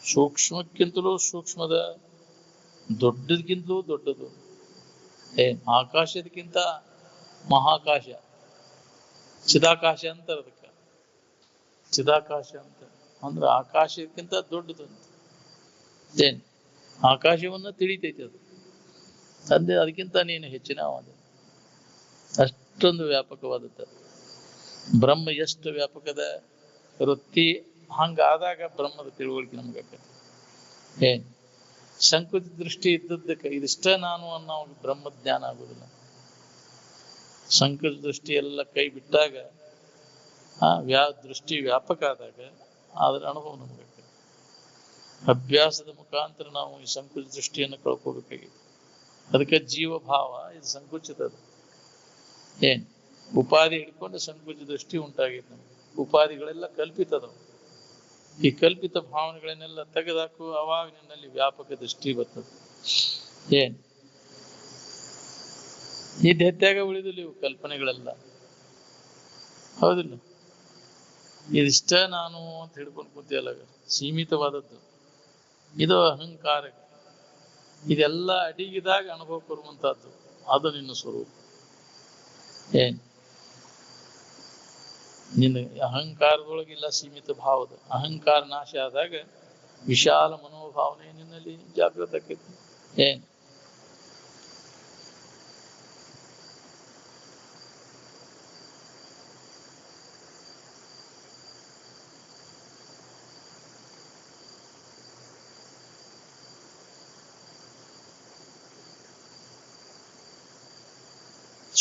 ಸೂಕ್ಷ್ಮಕ್ಕಿಂತಲೂ ಸೂಕ್ಷ್ಮದ, ದೊಡ್ಡದಕ್ಕಿಂತಲೂ ದೊಡ್ಡದು. ಆಕಾಶದಕ್ಕಿಂತ ಮಹಾಕಾಶ, ಚಿದಾಕಾಶ ಅಂತ ಅದಕ್ಕೆ. ಚಿದಾಕಾಶ ಅಂತ ಅಂದ್ರೆ ಆಕಾಶಕ್ಕಿಂತ ದೊಡ್ಡದು ಅಂತ. ಏನ್ ಆಕಾಶವನ್ನ ತಿಳಿತೈತಿ ಅದು ತಂದೆ, ಅದಕ್ಕಿಂತ ನೀನು ಹೆಚ್ಚಿನ ಅಷ್ಟೊಂದು ವ್ಯಾಪಕವಾದದ್ದು. ಬ್ರಹ್ಮ ಎಷ್ಟು ವ್ಯಾಪಕದ ವೃತ್ತಿ ಹಂಗಾದಾಗ ಬ್ರಹ್ಮದ ತಿಳುವಳಿಕೆ ನಮ್ಗೆ ಸಂಕುಚಿತ ದೃಷ್ಟಿ ಇದ್ದದ್ದಕ್ಕೆ ಇದಿಷ್ಟ ನಾನು ಅನ್ನೋ ಬ್ರಹ್ಮ ಜ್ಞಾನ ಆಗುದಿಲ್ಲ. ಸಂಕುಚಿತ ದೃಷ್ಟಿ ಎಲ್ಲ ಕೈ ಬಿಟ್ಟಾಗ ದೃಷ್ಟಿ ವ್ಯಾಪಕ ಆದಾಗ ಅದರ ಅನುಭವ ನಮ್ಗೆ. ಅಭ್ಯಾಸದ ಮುಖಾಂತರ ನಾವು ಈ ಸಂಕುಚಿತ ದೃಷ್ಟಿಯನ್ನು ಕಳ್ಕೋಬೇಕಾಗಿದೆ. ಅದಕ್ಕೆ ಜೀವಭಾವ ಇದು ಸಂಕುಚಿತ. ಉಪಾಧಿ ಹಿಡ್ಕೊಂಡು ಸಂಕುಚಿತ ದೃಷ್ಟಿ ಉಂಟಾಗಿದೆ ನಮ್ಗೆ. ಉಪಾಧಿಗಳೆಲ್ಲ ಕಲ್ಪಿತದವು. ಈ ಕಲ್ಪಿತ ಭಾವನೆಗಳನ್ನೆಲ್ಲ ತೆಗೆದಾಕು, ಅವಾಗ ನಿನ್ನಲ್ಲಿ ವ್ಯಾಪಕ ದೃಷ್ಟಿ ಬರ್ತದೆ. ಇದು ಹೆಚ್ಚಾಗ ಉಳಿದಿಲ್ಲ ಇವು ಕಲ್ಪನೆಗಳೆಲ್ಲ. ಹೌದಿಲ್ಲ? ಇದಿಷ್ಟ ನಾನು ಅಂತ ಹಿಡ್ಕೊಂಡು ಕೂತಿಯಲ್ಲ, ಸೀಮಿತವಾದದ್ದು. ಇದು ಅಹಂಕಾರ. ಇದೆಲ್ಲ ಅಡಿಗಿದಾಗ ಅನುಭವ ಕೊಡುವಂತಹದ್ದು. ಅದು ನಿನ್ನ ಸ್ವರೂಪ. ನಿನ್ನ ಅಹಂಕಾರದೊಳಗಿಲ್ಲ ಸೀಮಿತ ಭಾವದ. ಅಹಂಕಾರ ನಾಶ ಆದಾಗ ವಿಶಾಲ ಮನೋಭಾವನೆ ನಿನ್ನಲ್ಲಿ ಜಾಗೃತ ಆಕೈತಿ.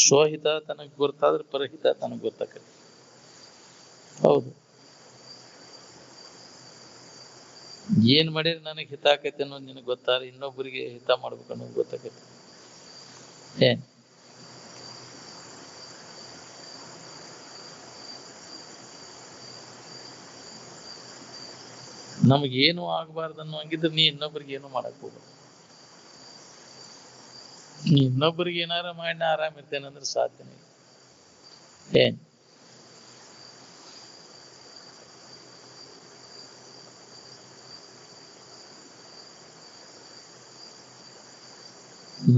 ಸ್ವಹಿತ ತನಗ್ ಗೊತ್ತಾದ್ರೆ ಪರಹಿತ ತನಗ್ ಗೊತ್ತಾಕತಿ. ಹೌದು, ಏನ್ ಮಾಡಿದ್ರೆ ನನಗೆ ಹಿತ ಆಕೈತಿ ಅನ್ನೋದು ನಿನಗೆ ಗೊತ್ತಾದ್ರೆ ಇನ್ನೊಬ್ಬರಿಗೆ ಹಿತ ಮಾಡ್ಬೇಕು ಅನ್ನೋದು ಗೊತ್ತಾಕೈತಿ. ನಮಗೇನು ಆಗ್ಬಾರ್ದು ಅನ್ನೋ ಹಂಗಿದ್ರೆ ನೀ ಇನ್ನೊಬ್ರಿಗೆ ಏನು ಮಾಡಕ್ ಹೋಗ್ಬಾರ್ದು. ನೀ ಇನ್ನೊಬ್ಬರಿಗೆ ಏನಾರ ಮಾಡಿ ನಾ ಆರಾಮ್ ಇರ್ತೇನೆ ಅಂದ್ರೆ ಸಾಧ್ಯನೇ ಇಲ್ಲ.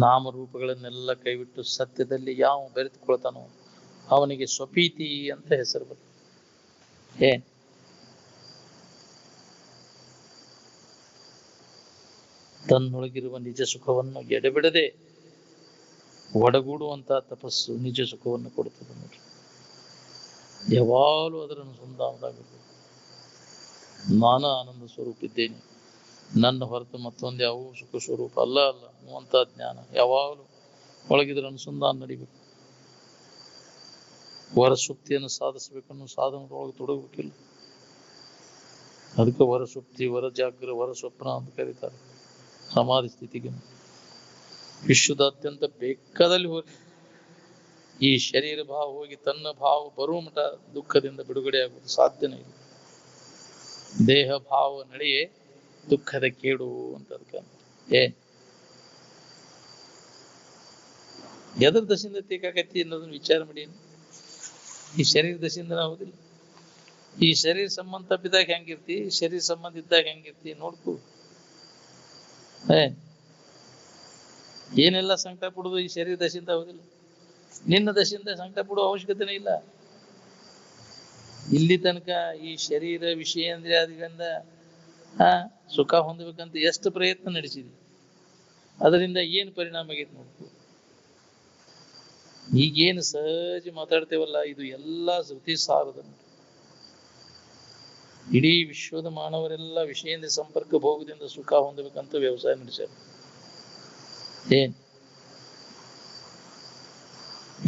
ನಾಮರೂಪಗಳನ್ನೆಲ್ಲ ಕೈಬಿಟ್ಟು ಸತ್ಯದಲ್ಲಿ ಯಾವ ಬೆರೆತುಕೊಳ್ತಾನೋ ಅವನಿಗೆ ಸ್ವಪೀತಿ ಅಂತ ಹೆಸರು ಬರ್ತದೆ. ತನ್ನೊಳಗಿರುವ ನಿಜ ಸುಖವನ್ನು ಎಡೆಬಿಡದೆ ಒಡಗೂಡುವಂತ ತಪಸ್ಸು ನಿಜ ಸುಖವನ್ನು ಕೊಡುತ್ತದೆ ನೋಡ್ರಿ. ಯಾವಾಗಲೂ ಅದರ ಅನುಸಂಧಾನದಾಗಿರ್ಬೇಕು. ನಾನು ಆನಂದ ಸ್ವರೂಪ ಇದ್ದೇನೆ, ನನ್ನ ಹೊರತು ಮತ್ತೊಂದು ಯಾವ ಸುಖ ಸ್ವರೂಪ ಅಲ್ಲ ಅನ್ನುವಂತ ಜ್ಞಾನ ಯಾವಾಗಲೂ ಒಳಗಿದ್ರ ಅನುಸಂಧಾನ ನಡಿಬೇಕು. ವರಸುಪ್ತಿಯನ್ನು ಸಾಧಿಸಬೇಕನ್ನೋ ಸಾಧನದೊಳಗೆ ತೊಡಗಬೇಕಿಲ್ಲ. ಅದಕ್ಕೆ ವರಸುಪ್ತಿ, ವರಜಾಗ್ರ, ವರಸ್ವಪ್ನ ಅಂತ ಕರೀತಾರೆ. ಸಮಾಧಿ ಸ್ಥಿತಿಗೆ ವಿಶ್ವದ ಅತ್ಯಂತ ಬೇಕಾದಲ್ಲಿ ಹೋಗಿ ಈ ಶರೀರ ಭಾವ ಹೋಗಿ ತನ್ನ ಭಾವ ಬರುವ ಮಠ ದುಃಖದಿಂದ ಬಿಡುಗಡೆ ಆಗುವುದು ಸಾಧ್ಯನೇ ಇಲ್ಲ. ದೇಹ ಭಾವ ನಡೆಯೇ ದುಃಖದ ಕೇಡು ಅಂತ. ಅದಕ್ಕೆ ಎದ್ರ ದಶೆಯಿಂದ ತೀಕಾಕತಿ ಅನ್ನೋದನ್ನ ವಿಚಾರ ಮಾಡಿ. ಈ ಶರೀರ ದಶೆಯಿಂದ ಆಗುದಿಲ್ಲ. ಈ ಶರೀರ ಸಂಬಂಧ ತಪ್ಪಿದಾಗ ಹೆಂಗಿರ್ತಿ, ಶರೀರ ಸಂಬಂಧ ಇದ್ದಾಗ ಹೆಂಗಿರ್ತಿ ನೋಡ್ಕೊ. ಏನೆಲ್ಲ ಸಂಕಟ ಪಡುದು ಈ ಶರೀರ ದಶೆಯಿಂದ ಆಗುದಿಲ್ಲ. ನಿನ್ನ ದಶೆಯಿಂದ ಸಂಕಟ ಪಡುವ ಅವಶ್ಯಕತೆನೇ ಇಲ್ಲ. ಇಲ್ಲಿ ತನಕ ಈ ಶರೀರ ವಿಷಯ ಅಂದ್ರೆ ಅದರಿಂದ ಸುಖ ಹೊಂದಬೇಕಂತ ಎಷ್ಟು ಪ್ರಯತ್ನ ನಡೆಸಿದ್ವಿ, ಅದರಿಂದ ಏನು ಪರಿಣಾಮ ಆಗೈತೆ ನೋಡ್ಕೊ. ಈಗೇನು ಸಹಜ ಮಾತಾಡ್ತೇವಲ್ಲ, ಇದು ಎಲ್ಲಾ ಶ್ರುತಿ ಸಾರದ. ಇಡೀ ವಿಶ್ವದ ಮಾನವರೆಲ್ಲ ವಿಷಯದಿಂದ ಸಂಪರ್ಕ ಭೋಗದಿಂದ ಸುಖ ಹೊಂದಬೇಕಂತ ವ್ಯವಸಾಯ ನಡೆಸ್ಯಾರ. ಏನ್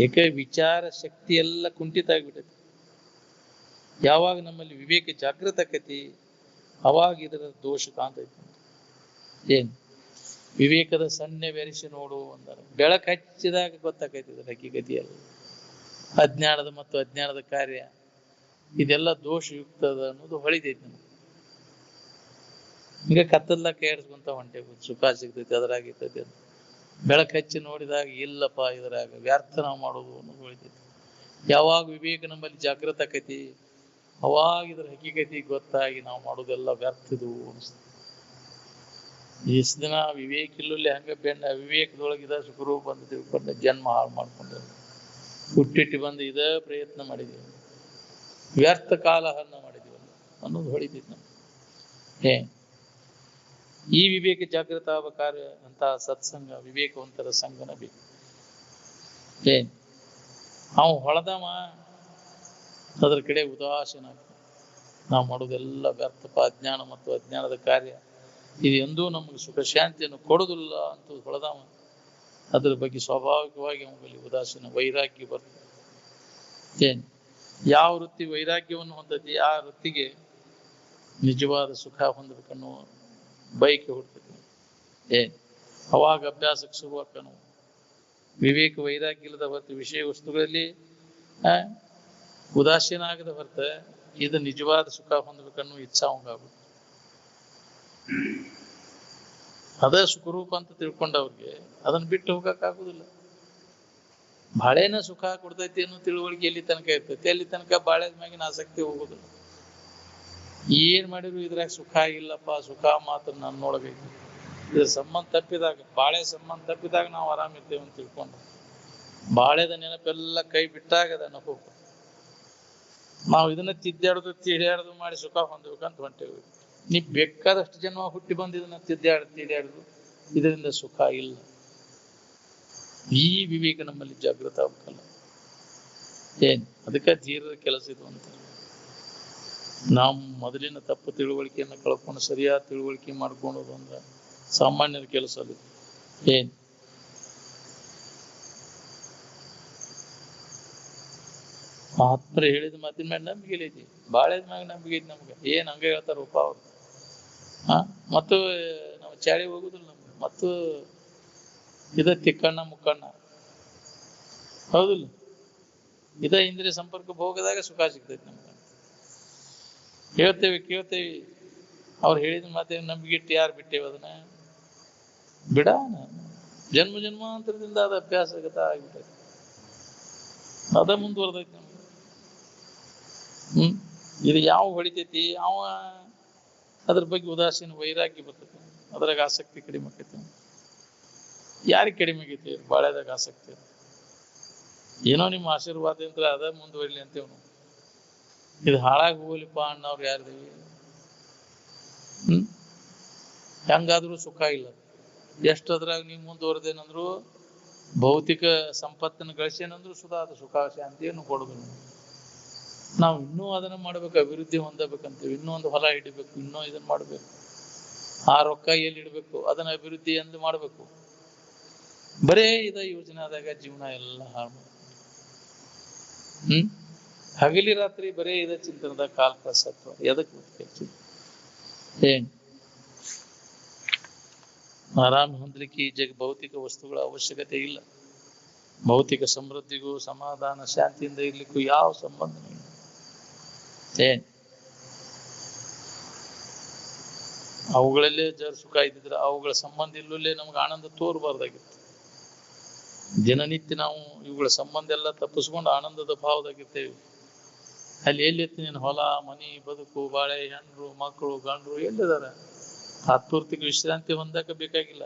ಏಕೆ ವಿಚಾರ ಶಕ್ತಿ ಎಲ್ಲ ಕುಂಠಿತ ಆಗ್ಬಿಟ್ಟೈತಿ. ಯಾವಾಗ ನಮ್ಮಲ್ಲಿ ವಿವೇಕ ಜಾಗೃತ ಆಕೈತಿ ಅವಾಗ ಇದರ ದೋಷ ಕಾಣ್ತೈತಿ. ಏನ್ ವಿವೇಕದ ಸನ್ನೆ ಬೆರೆಸಿ ನೋಡು ಅಂದಾರ. ಬೆಳಕು ಹಚ್ಚಿದಾಗ ಗೊತ್ತಾಕೈತಿ ಇದರ ಹಕ್ಕಿಗತಿಯಲ್ಲಿ. ಅಜ್ಞಾನದ ಮತ್ತು ಅಜ್ಞಾನದ ಕಾರ್ಯ ಇದೆಲ್ಲ ದೋಷಯುಕ್ತದ ಅನ್ನೋದು ಹೊಳಿತೈತಿ ನಮ್ಗೆ. ಹಿಂಗ ಕತ್ತಲ್ದಾಗ ಕೈ ಆಡಿಸ್ಕೊಂತ ಹೊಂಟೇವಿ, ಸುಖ ಸಿಗ್ತೈತಿ ಅದ್ರಾಗಿರ್ತೈತಿ ಅಂತ. ಬೆಳಕು ಹಚ್ಚಿ ನೋಡಿದಾಗ ಇಲ್ಲಪ್ಪ ಇದ್ರಾಗ ವ್ಯರ್ಥ ನಾವು ಮಾಡೋದು ಅನ್ನೋದು ಹೊಳಿತೈತಿ. ಯಾವಾಗ ವಿವೇಕ ನಮ್ಮಲ್ಲಿ ಜಾಗೃತ ಆಕೈತಿ ಅವಾಗ ಇದ್ರ ಹಕ್ಕಿಗತಿ ಗೊತ್ತಾಗಿ ನಾವು ಮಾಡೋದೆಲ್ಲ ವ್ಯರ್ಥದು ಅನಿಸ್ತದೆ. ಇಷ್ಟ ದಿನ ವಿವೇಕ ಇಲ್ಲಲ್ಲಿ ಹಂಗ ವಿವೇಕದೊಳಗೆ ಇದ ಸುಖರೂಪ ಅಂತ ತಿಳ್ಕೊಂಡು ಜನ್ಮ ಹಾಳು ಮಾಡ್ಕೊಂಡು ಹುಟ್ಟಿಟ್ಟು ಬಂದು ಇದ ಪ್ರಯತ್ನ ಮಾಡಿದೀವಿ, ವ್ಯರ್ಥ ಕಾಲ ಹನ್ನ ಮಾಡಿದೀವಲ್ಲ ಅನ್ನೋದು ಹೊಳಿತೈತಿ ನಮ್ಗೆ. ಈ ವಿವೇಕ ಜಾಗೃತ ಆಗ್ಬೇಕಾದ್ರೆ ಅಂತ ಸತ್ಸಂಗ ವಿವೇಕವಂತರ ಸಂಗನ ಬೇಕು. ಅವ ಹೊಳದವ ಅದ್ರ ಕಡೆ ಉದಾಸೀನ ಆಗ್ತದೆ. ನಾವು ಮಾಡೋದೆಲ್ಲ ವ್ಯರ್ಥಪ, ಅಜ್ಞಾನ ಮತ್ತು ಅಜ್ಞಾನದ ಕಾರ್ಯ ಇದು ಎಂದೂ ನಮಗೆ ಸುಖ ಶಾಂತಿಯನ್ನು ಕೊಡುವುದಿಲ್ಲ ಅಂತ ಹೊಳದವ ಅದ್ರ ಬಗ್ಗೆ ಸ್ವಾಭಾವಿಕವಾಗಿ ಅವನಲ್ಲಿ ಉದಾಸೀನ ವೈರಾಗ್ಯ ಬರ್ತದೆ. ಯಾವ ವೃತ್ತಿ ವೈರಾಗ್ಯವನ್ನು ಹೊಂದತಿ ಆ ವೃತ್ತಿಗೆ ನಿಜವಾದ ಸುಖ ಹೊಂದಬೇಕನ್ನೋ ಬಯಕೆ ಹುಡ್ತದೆ. ಅವಾಗ ಅಭ್ಯಾಸಕ್ಕೆ ಶುರುವಾಕನು. ವಿವೇಕ ವೈರಾಗ್ಯ ಇಲ್ಲದ ಹೊರತು ವಿಷಯ ವಸ್ತುಗಳಲ್ಲಿ ಉದಾಸೀನ ಆಗದ ಹೊರತ ಇದು ನಿಜವಾದ ಸುಖ ಹೊಂದಬೇಕನ್ನೋ ಇಚ್ಛಾ ಅವಂಗಾಗುತ್ತೆ. ಅದ ಸುಖರೂಪ ಅಂತ ತಿಳ್ಕೊಂಡವ್ರಿಗೆ ಅದನ್ನ ಬಿಟ್ಟು ಹೋಗಕ್ ಆಗುದಿಲ್ಲ. ಬಾಳೆನ ಸುಖ ಕೊಡ್ತೈತಿ ಅನ್ನೋ ತಿಳುವಳಿಕೆ ಎಲ್ಲಿ ತನಕ ಇರ್ತೈತಿ ಅಲ್ಲಿ ತನಕ ಬಾಳೆದ ಮ್ಯಾಗಿನ ಆಸಕ್ತಿ ಹೋಗುದಿಲ್ಲ. ಏನ್ ಮಾಡಿದ್ರು ಇದ್ರಾಗ ಸುಖ ಇಲ್ಲಪ್ಪ, ಸುಖ ಮಾತ್ರ ನನ್ನೊಳಗೈತಿ. ಇದ್ರ ಸಂಬಂಧ ತಪ್ಪಿದಾಗ, ಬಾಳೆ ಸಂಬಂಧ ತಪ್ಪಿದಾಗ ನಾವು ಆರಾಮಿರ್ತೇವೆ ಅಂತ ತಿಳ್ಕೊಂಡು ಬಾಳೆದ ನೆನಪೆಲ್ಲ ಕೈ ಬಿಟ್ಟಾಗ ಅದ ಅನುಭವ. ನಾವು ಇದನ್ನ ತಿಡ್ಯಾಡೋದು ಮಾಡಿ ಸುಖ ಹೊಂದಬೇಕಂತ ಹೊಂಟೇವಿ. ನೀ ಬೇಕಾದಷ್ಟು ಜನ್ಮ ಹುಟ್ಟಿ ಬಂದು ಇದನ್ನ ತಿಡ್ಯಾಡುದು ಇದರಿಂದ ಸುಖ ಇಲ್ಲ. ಈ ವಿವೇಕ ನಮ್ಮಲ್ಲಿ ಜಾಗೃತ ಆಗ್ಬೇಕಲ್ಲ. ಅದಕ್ಕೆ ಧೀರದ ಕೆಲಸ ಇದು ಅಂತ. ನಾವು ಮೊದಲಿನ ತಪ್ಪು ತಿಳುವಳಿಕೆಯನ್ನು ಕಳ್ಕೊಂಡು ಸರಿಯಾದ ತಿಳುವಳಿಕೆ ಮಾಡ್ಕೊಳ್ಳೋದು ಅಂದ್ರೆ ಸಾಮಾನ್ಯರ ಕೆಲಸ ಅದು. ಆತ್ಮರು ಹೇಳಿದ ಮಾತಿನ ಮ್ಯಾಗ ನಂಬಿಕೆ ಐತಿ, ಬಾಳೆದ ಮ್ಯಾಗ ನಂಬಿಕೆ ಐತಿ ನಮ್ಗೆ. ಏನ್ ಹಂಗ ಹೇಳ್ತಾರಪ್ಪ ಅವ್ರು. ಮತ್ತು ನಾವು ಚಾಳಿ ಹೋಗುದಿಲ್ಲ ನಮ್ಗೆ. ಮತ್ತು ಇದ ತಿಕ್ಕಣ್ಣ ಮುಕ್ಕಣ್ಣ ಹೌದಿಲ್ಲ. ಇದ ಇಂದ್ರಿಯ ಸಂಪರ್ಕ ಭೋಗದಾಗ ಸುಖ ಸಿಗ್ತೈತಿ ನಮ್ಗೆ. ಹೇಳ್ತೇವಿ ಕೇಳ್ತೇವಿ, ಅವ್ರು ಹೇಳಿದ ಮಾತೇನು ನಂಬಿಕೆ ಇಟ್ಟು ಯಾರು ಬಿಟ್ಟೇವಿ ಅದನ್ನ ಬಿಡಾನ. ಜನ್ಮ ಜನ್ಮಾಂತರದಿಂದ ಅದ ಅಭ್ಯಾಸಗತ ಆಗ್ಬಿಟ್ಟೈತಿ, ಅದ ಮುಂದುವರ್ದೈತಿ ನಮ್ಗೆ. ಇದು ಯಾವ ಹೊಡಿತೈತಿ ಅವ ಅದ್ರ ಬಗ್ಗೆ ಉದಾಸೀನ ವೈರಾಗ್ಯ ಬರ್ತೈತಿ, ಅದ್ರಾಗ ಆಸಕ್ತಿ ಕಡಿಮೆ ಆಕೈತಿ. ಯಾರಿಗೆ ಕಡಿಮೆ ಆಗೈತಿ? ಬಾಳೆದಾಗ ಆಸಕ್ತಿ. ಏನೋ ನಿಮ್ಮ ಆಶೀರ್ವಾದ ಅಂತ ಅದ ಮುಂದುವರಿಲಿ ಅಂತೇವ್ ನಾವು. ಇದು ಹಾಳಾಗಿ ಹೋಗ್ಲಿಪ್ಪ ಅಣ್ಣವ್ರು ಯಾರ್ದೇವಿ? ಹೆಂಗಾದ್ರೂ ಸುಖ ಇಲ್ಲ. ಎಷ್ಟು ಅದ್ರಾಗ ನೀವು ಮುಂದುವರೆದೇನಂದ್ರು ಭೌತಿಕ ಸಂಪತ್ತನ್ನು ಗಳಿಸೇನಂದ್ರು ಸುಧಾ ಅದು ಸುಖ ಶಾಂತಿಯನ್ನು ಕೊಡುದಿಲ್ಲ. ನಾವು ಇನ್ನೂ ಅದನ್ನ ಮಾಡ್ಬೇಕು, ಅಭಿವೃದ್ಧಿ ಹೊಂದಬೇಕಂತೀವಿ. ಇನ್ನೂ ಒಂದು ಹೊಲ ಹಿಡಿಬೇಕು, ಇನ್ನೂ ಇದನ್ನ ಮಾಡ್ಬೇಕು, ಆ ರೊಕ್ಕ ಎಲ್ಲಿ ಇಡ್ಬೇಕು ಅದನ್ನ ಅಭಿವೃದ್ಧಿ ಎಂದು ಮಾಡ್ಬೇಕು. ಬರೇ ಇದ ಯೋಜನೆ ಆದಾಗ ಜೀವನ ಎಲ್ಲ ಹಾಳು. ಹಗಲಿ ರಾತ್ರಿ ಬರೇ ಇದ ಚಿಂತನದ ಕಾಲ ಕಳ್ಸತ್ವ. ಎದಕ್ಕೆ ಆರಾಮ್ ಹೊಂದಲಿಕ್ಕೆ ಈ ಭೌತಿಕ ವಸ್ತುಗಳ ಅವಶ್ಯಕತೆ ಇಲ್ಲ. ಭೌತಿಕ ಸಮೃದ್ಧಿಗೂ ಸಮಾಧಾನ ಶಾಂತಿಯಿಂದ ಇರ್ಲಿಕ್ಕೂ ಯಾವ ಸಂಬಂಧ ಇಲ್ಲ. ಅವುಗಳಲ್ಲೇ ಜರ್ ಸುಖ ಇದ್ದಿದ್ರೆ ಅವುಗಳ ಸಂಬಂಧ ಇಲ್ಲೇ ನಮ್ಗೆ ಆನಂದ ತೋರ್ಬಾರ್ದಾಗಿತ್ತು. ದಿನನಿತ್ಯ ನಾವು ಇವುಗಳ ಸಂಬಂಧ ಎಲ್ಲ ತಪ್ಪಿಸ್ಕೊಂಡು ಆನಂದದ ಭಾವದಾಗಿರ್ತೇವೆ. ಅಲ್ಲಿ ಎಲ್ಲಿತ್ತು ನೀನು ಹೊಲ ಮನಿ ಬದುಕು ಬಾಳೆ ಹೆಂಡ್ರು ಮಕ್ಕಳು ಗಂಡ್ರು ಎಲ್ಲಿದಾರ? ತಾತ್ಪೂರ್ತಿಕ ವಿಶ್ರಾಂತಿ ಹೊಂದಕ್ಕೆ ಬೇಕಾಗಿಲ್ಲ,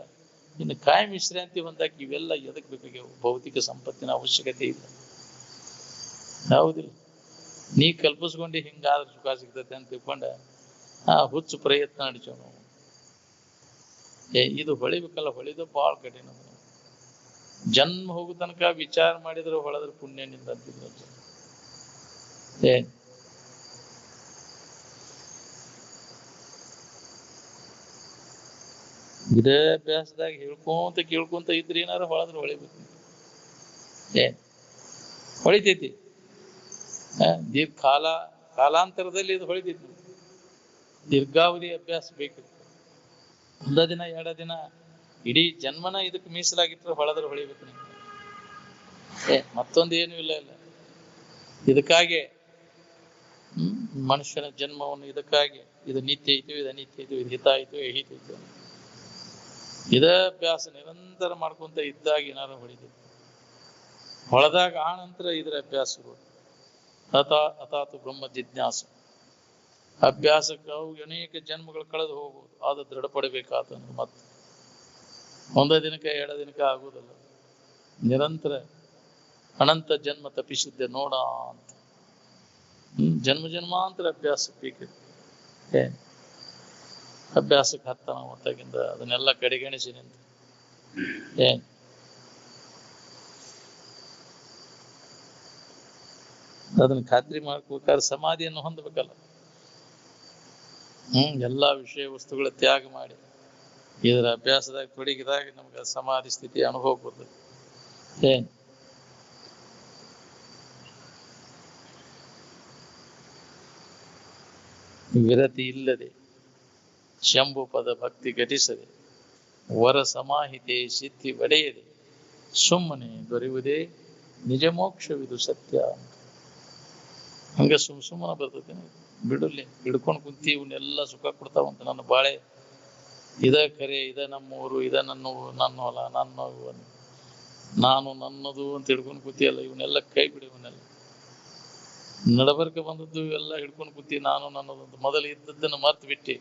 ಇನ್ನು ಕಾಯಂ ವಿಶ್ರಾಂತಿ ಹೊಂದಕ್ಕೆ ಇವೆಲ್ಲ ಎದಕ್ ಬೇಕಾಗ್ಯಾವ? ಭೌತಿಕ ಸಂಪತ್ತಿನ ಅವಶ್ಯಕತೆ ಇಲ್ಲ. ಹೌದಿಲ್ಲ? ನೀ ಕಲ್ಪಿಸ್ಕೊಂಡು ಹಿಂಗಾದ್ರೆ ಸುಖ ಸಿಗ್ತೈತೆ ಅಂತ ತಿಳ್ಕೊಂಡ ಹುಚ್ಚು ಪ್ರಯತ್ನ ನಡಿಸೋಣ. ಇದು ಹೊಳಿಬೇಕಲ್ಲ, ಹೊಳಿದ ಬಾಳ ಕಠಿಣ. ಜನ್ಮ ಹೋಗೋ ತನಕ ವಿಚಾರ ಮಾಡಿದ್ರೆ ಹೊಳೆದ್ರೆ ಪುಣ್ಯನಿಂದ ಅಂತಿದ್ರು. ಇದೇ ಅಭ್ಯಾಸದಾಗ ಹೇಳ್ಕೊಂತ ಕೇಳ್ಕೊಂತ ಇದ್ರೆ ಏನಾರ ಹೊಳದ್ರೆ ಹೊಳಿಬೇಕು. ಹೊಳಿತೈತಿ. ಕಾಲಾಂತರದಲ್ಲಿ ಇದು ಹೊಳಿತೈತಿ. ದೀರ್ಘಾವಧಿ ಅಭ್ಯಾಸ ಬೇಕು. ಒಂದ ದಿನ 2 ದಿನ ಇಡೀ ಜನ್ಮನ ಇದಕ್ಕೆ ಮೀಸಲಾಗಿಟ್ರೆ ಹೊಳದ್ರೆ ಹೊಳಿಬೇಕು ನೀವು. ಮತ್ತೊಂದು ಏನೂ ಇಲ್ಲ. ಇದಕ್ಕಾಗಿ ಮನುಷ್ಯನ ಜನ್ಮವನ್ನು ಇದಕ್ಕಾಗಿ ಇದು ನಿತ್ಯ ಐತು, ಇದು ಅನಿತ್ಯ ಐತು, ಇದು ಹಿತ ಆಯ್ತು, ಅಹಿತ ಐತು. ಇದ ಅಭ್ಯಾಸ ನಿರಂತರ ಮಾಡ್ಕೊಂತ ಇದ್ದಾಗ ಏನಾರ ಹೊಳಿತೈತಿ. ಹೊಳೆದಾಗ ಆ ನಂತರ ಇದರ ಅಭ್ಯಾಸಗಳು ಅಥಾತು ಬ್ರಹ್ಮ ಜಿಜ್ಞಾಸ. ಅಭ್ಯಾಸಕ್ಕೆ ಅವು ಅನೇಕ ಜನ್ಮಗಳು ಕಳೆದು ಹೋಗುವುದು. ಅದು ದೃಢಪಡಬೇಕಾದ ಮತ್ತೆ ಒಂದೇ ದಿನಕ್ಕೆ 2 ದಿನಕ್ಕೆ ಆಗುವುದಲ್ಲ. ನಿರಂತರ ಅನಂತ ಜನ್ಮ ತಪ್ಪಿಸಿದ್ದೆ ನೋಡ ಅಂತ. ಜನ್ಮಾಂತರ ಅಭ್ಯಾಸ ಬೇಕು. ಅಭ್ಯಾಸಕ್ಕೆ ಹತ್ತನ ಹೊತ್ತಾಗಿಂದ ಅದನ್ನೆಲ್ಲ ಕಡೆಗಣಿಸಿ ನಿಂತು ಅದನ್ನ ಖಾತ್ರಿ ಮಾಡ್ಕೋಬೇಕಾದ್ರೆ ಸಮಾಧಿಯನ್ನು ಹೊಂದಬೇಕಲ್ಲ. ಎಲ್ಲಾ ವಿಷಯ ವಸ್ತುಗಳ ತ್ಯಾಗ ಮಾಡಿ ಇದರ ಅಭ್ಯಾಸದಾಗ ತೊಡಗಿದಾಗ ನಮ್ಗೆ ಸಮಾಧಿ ಸ್ಥಿತಿ ಅನುಭವ ಬರ್ತದೆ. ವಿರತಿ ಇಲ್ಲದೆ ಶಂಭು ಪದ ಭಕ್ತಿ ಘಟಿಸದೆ ವರ ಸಮಾಹಿತೆ ಸಿದ್ಧಿ ಒಡೆಯದೆ ಸುಮ್ಮನೆ ದೊರೆಯುವುದೇ ನಿಜ ಮೋಕ್ಷವಿದು ಸತ್ಯ. ಹಂಗ ಸುಮ್ಮನೆ ಬರ್ತದೆ. ಬಿಡಲಿ, ಹಿಡ್ಕೊಂಡು ಕುಂತಿ ಇವನ್ನೆಲ್ಲ ಸುಖ ಕೊಡ್ತಾವಂತ. ನನ್ನ ಬಾಳೆ ಇದ ಕರೆ, ಇದ ನಮ್ಮೂರು, ಇದ ನನ್ನ ಹೊಲ, ನನ್ನ ನಾನು ನನ್ನದು ಅಂತ ಹಿಡ್ಕೊಂಡು ಕೂತಿಯಲ್ಲ, ಇವನ್ನೆಲ್ಲ ಕೈ ಬಿಡಿ. ಇವನ್ನೆಲ್ಲ ನಡಬರ್ಕ ಬಂದದ್ದು ಇವೆಲ್ಲ ಹಿಡ್ಕೊಂಡು ಕೂತಿ ನಾನು ನನ್ನದು. ಮೊದಲು ಇದ್ದದ್ದನ್ನು ಮರ್ತು ಬಿಟ್ಟಿ.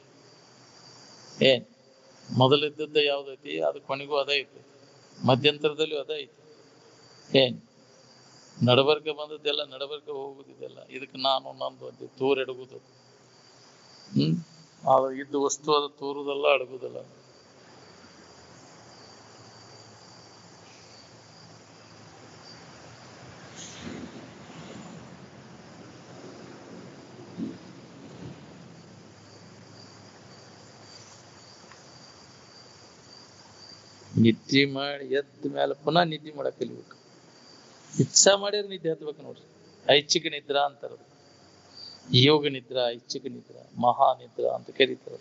ಮೊದಲಿದ್ದದ್ದ ಯಾವ್ದೈತಿ ಅದು ಕೊನೆಗೂ ಅದೇ ಐತಿ, ಮಧ್ಯಂತರದಲ್ಲೂ ಅದೇ ಐತಿ. ನಡಬರ್ಕ ಬಂದದ್ದೆಲ್ಲ ನಡಬರ್ಕ ಹೋಗುದಿದೆಲ್ಲ ಇದಕ್ಕೆ ನಾನು ನಂದು ಅಂತ ತೂರೆಡಗುದು. ಅದು ಇದ್ದು ವಸ್ತು ಅದು ತೂರುದಲ್ಲ, ಅಡಗುದಲ್ಲ. ನಿದ್ದೆ ಮಾಡಿ ಎದ್ದ ಮೇಲೆ ಪುನಃ ನಿದ್ದೆ ಮಾಡಕ್ ಕಲಿಬೇಕು. ಇಚ್ಛಾ ಮಾಡಿದ್ರೆ ನಿದ್ದೆ ಹತ್ಬೇಕು ನೋಡ್ರಿ. ಐಚ್ಛಿಕ ನಿದ್ರಾ ಅಂತಾರ. ಯೋಗ ನಿದ್ರಾ, ಐಚ್ಛಿಕ ನಿದ್ರಾ, ಮಹಾನಿದ್ರಾ ಅಂತ ಕರೀತಾರೆ.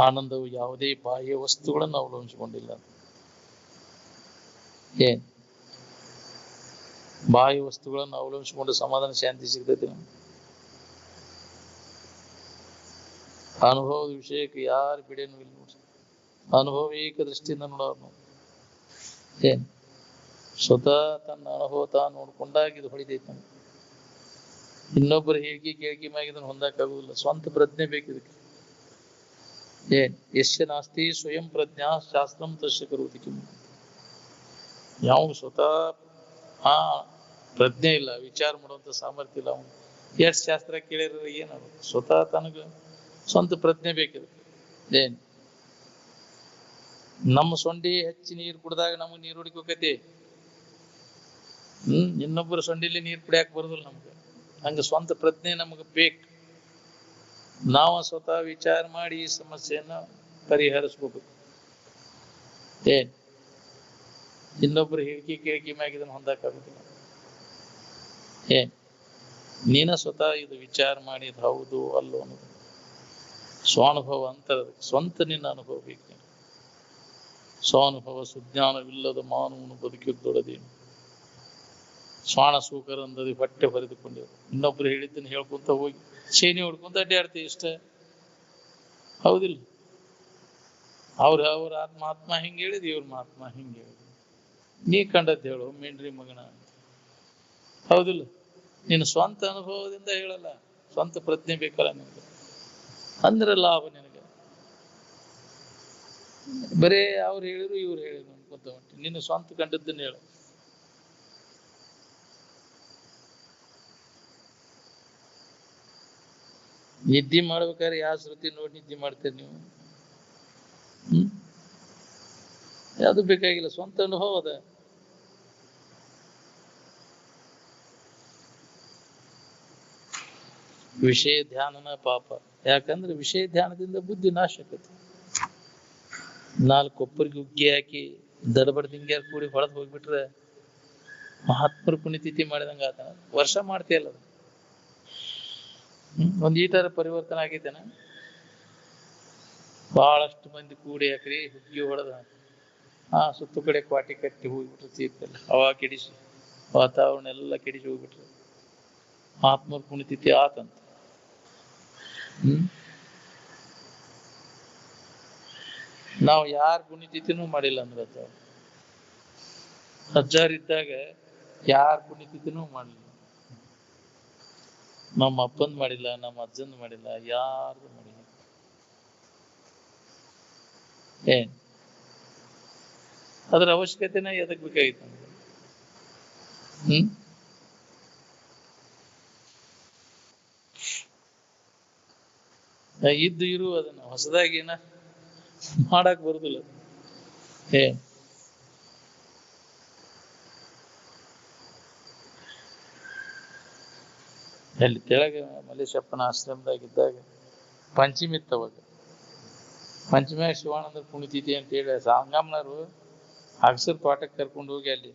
ಆನಂದವು ಯಾವುದೇ ಬಾಹ್ಯ ವಸ್ತುಗಳನ್ನು ಅವಲಂಬಿಸಿಕೊಂಡಿಲ್ಲ. ಬಾಹ್ಯ ವಸ್ತುಗಳನ್ನು ಅವಲಂಬಿಸಿಕೊಂಡು ಸಮಾಧಾನ ಶಾಂತಿ ಸಿಗ್ತೈತಿ. ಅನುಭವದ ವಿಷಯಕ್ಕೆ ಯಾರು ಬಿಡೇನು ಇಲ್ಲ ನೋಡ್ರಿ. ಅನುಭವ ಏಕ ದೃಷ್ಟಿಯಿಂದ ನೋಡೋರು. ಸ್ವತಃ ತನ್ನ ಅನುಭವ ತಾನು ನೋಡ್ಕೊಂಡಾಗ ಇದು ಹೊಳಿತೈತಿ ನಮ್ಗೆ. ಇನ್ನೊಬ್ಬರ ಹೇಳಿಕೆ ಕೇಳಿಕೆ ಮ್ಯಾಗ ಇದನ್ನು ಹೊಂದಕ್ಕಾಗುದಿಲ್ಲ. ಸ್ವಂತ ಪ್ರಜ್ಞೆ ಬೇಕಿದಕ್ಕೆ. ಯಶ್ಯ ನಾಸ್ತಿ ಸ್ವಯಂ ಪ್ರಜ್ಞಾ ಶಾಸ್ತ್ರಂ ತಸ್ಯ ಕರೋತಿ ಕಿಂ. ಯಾವ ಸ್ವತಃ ಪ್ರಜ್ಞೆ ಇಲ್ಲ, ವಿಚಾರ ಮಾಡುವಂತ ಸಾಮರ್ಥ್ಯ ಇಲ್ಲ, ಅವನು ಎಷ್ಟು ಶಾಸ್ತ್ರ ಕೇಳಿರ ಏನಾದ್ರು. ಸ್ವತಃ ತನಗ ಸ್ವಂತ ಪ್ರಜ್ಞೆ ಬೇಕಿದೆ. ನಮ್ಮ ಸೊಂಡಿ ಹೆಚ್ಚಿ ನೀರು ಕುಡ್ದಾಗ ನಮಗೆ ನೀರು ಹುಡುಕೋಕತಿ. ಇನ್ನೊಬ್ಬರ ಸೊಂಡಿಲಿ ನೀರು ಕುಡಿಯಾಕ ಬರುದಿಲ್ಲ ನಮ್ಗೆ. ಹಂಗ ಸ್ವಂತ ಪ್ರಜ್ಞೆ ನಮಗೆ ಬೇಕು. ನಾವು ಸ್ವತಃ ವಿಚಾರ ಮಾಡಿ ಈ ಸಮಸ್ಯೆಯನ್ನ ಪರಿಹರಿಸ್ಬೇಕು. ಇನ್ನೊಬ್ಬರು ಹೇಳಿಕೆ ಕೇಳಿಕೆ ಮ್ಯಾಗ ಇದನ್ನು ಹೊಂದಕ್ಕಾಗುದಿಲ್ಲ. ನೀನ ಸ್ವತಃ ಇದು ವಿಚಾರ ಮಾಡಿ ಇದು ಹೌದು ಅಲ್ಲೋ ಅನ್ನೋದು ಸ್ವಾನುಭವ ಅಂತಾರೆ. ಸ್ವಂತ ನಿನ್ನ ಅನುಭವ ಬೇಕು. ಸ್ವಾನುಭವ ಸುಜ್ಞಾನವಿಲ್ಲದ ಮಾನವನು ಬದುಕಿದ್ದೊಡದೇನು. ಸ್ವಾಣ ಸೂಕರಂದದಿ ಹೊಟ್ಟೆ ಬರೆದುಕೊಂಡೆವು. ಇನ್ನೊಬ್ರು ಹೇಳಿದ್ದನ್ನು ಹೇಳ್ಕೊಂತ ಹೋಗಿ ಶೇನಿ ಹೊಡ್ಕೊಂತ ಅಡ್ಡಾಡ್ತೀವಿ ಇಷ್ಟ. ಹೌದಿಲ್ಲ? ಅವ್ರ ಆತ್ಮ ಹಿಂಗೆ ಹೇಳಿದ್, ಇವ್ರ ಮಹಾತ್ಮ ಹಿಂಗೆ ಹೇಳಿದ್. ನೀ ಕಂಡದ್ದು ಹೇಳು ಮೇನ್ರಿ ಮಗನ. ಹೌದಿಲ್ಲ? ನೀನು ಸ್ವಂತ ಅನುಭವದಿಂದ ಹೇಳಲ್ಲ, ಸ್ವಂತ ಪ್ರಜ್ಞೆ ಬೇಕಲ್ಲ ನಿನಗೆ. ಅಂದ್ರೆ ಲಾಭ ನಿನಗೆ. ಬರೇ ಅವ್ರು ಹೇಳಿದ್ರು ಇವ್ರು ಹೇಳಿದ್ರು ಅನ್ಕೊಂತ ಹೊಂಟಿ. ನಿನ್ನ ಸ್ವಂತ ಕಂಡದ್ದನ್ನು ಹೇಳು. ನಿದ್ದೆ ಮಾಡ್ಬೇಕಾದ್ರೆ ಯಾವ ಶ್ರುತಿ ನೋಡಿ ನಿದ್ದೆ ಮಾಡ್ತೀರಿ ನೀವು? ಯಾವುದು ಬೇಕಾಗಿಲ್ಲ, ಸ್ವಂತ ಅನುಭವ ಅದ. ವಿಷಯ ಧ್ಯಾನನ ಪಾಪ. ಯಾಕಂದ್ರೆ ವಿಷಯ ಧ್ಯಾನದಿಂದ ಬುದ್ಧಿ ನಾಶ ಆಕತಿ. 4 ಕೊಪ್ಪರಿಗೆ ಉಗ್ಗಿ ಹಾಕಿ ದಡಬಡ್ದಿಂಗ್ಯಾರ ಕೂಡಿ ಹೊಳದ್ ಹೋಗ್ಬಿಟ್ರೆ ಮಹಾತ್ಮರ ಪುಣ್ಯತಿಥಿ ಮಾಡಿದಂಗ ಆತ. ವರ್ಷ ಮಾಡ್ತೀಯಲ್ಲ ಅದು. ಒಂದ್ ಈಟರ ಪರಿವರ್ತನೆ ಆಗೈತೇನ? ಬಹಳಷ್ಟು ಮಂದಿ ಕೂಡಿ ಹಾಕ್ರಿ ಹುಗ್ಗಿ ಹೊಡೆದ ಸುತ್ತು ಕಡೆ ಕ್ವಾಟಿ ಕಟ್ಟಿ ಹೋಗ್ಬಿಟ್ಟಿರ್ತಿತ್ತಲ್ಲ, ಹವಾ ಕೆಡಿಸಿ ವಾತಾವರಣ ಎಲ್ಲ ಕೆಡಿಸಿ ಹೋಗ್ಬಿಟ್ರು. ಮಹಾತ್ಮರ ಪುಣ್ಯತಿಥಿ ಆತಂತ. ನಾವು ಯಾರ ಪುಣ್ಯತಿಥಿನೂ ಮಾಡಿಲ್ಲ ಅಂದ್ರೆ ಅಜ್ಜಾರ್ ಇದ್ದಾಗ ಯಾರ ಪುಣ್ಯತಿಥಿನೂ ಮಾಡಲಿಲ್ಲ. ನಮ್ಮ ಅಪ್ಪಂದ್ ಮಾಡಿಲ್ಲ, ನಮ್ಮ ಅಜ್ಜಂದ್ ಮಾಡಿಲ್ಲ, ಯಾರ್ದು ಮಾಡಿಲ್ಲ. ಏನ್ ಅದ್ರ ಅವಶ್ಯಕತೆನ ಎದಕ್ ಬೇಕಾಗಿತ್ತು ನಮ್ಗೆ? ಇದ್ದು ಇರು ಅದನ್ನ ಹೊಸದಾಗಿ ಏನ ಮಾಡಕ್ ಬರುದಿಲ್ಲ. ಅಲ್ಲಿ ತೆಳಗ ಮಲ್ಲೇಶಪ್ಪನ ಆಶ್ರಮದಾಗಿದ್ದಾಗ ಪಂಚಮಿ ಇತ್ತವಾಗ. ಪಂಚಮ್ಯಾಗ ಶಿವಾನಂದ ಪುಣ್ಯತಿಥಿ ಅಂತ ಹೇಳಿ ಸಾಂಗಮ್ಮನವರು ಅಗಸರ್ ತೋಟಕ್ಕೆ ಕರ್ಕೊಂಡು ಹೋಗಿ ಅಲ್ಲಿ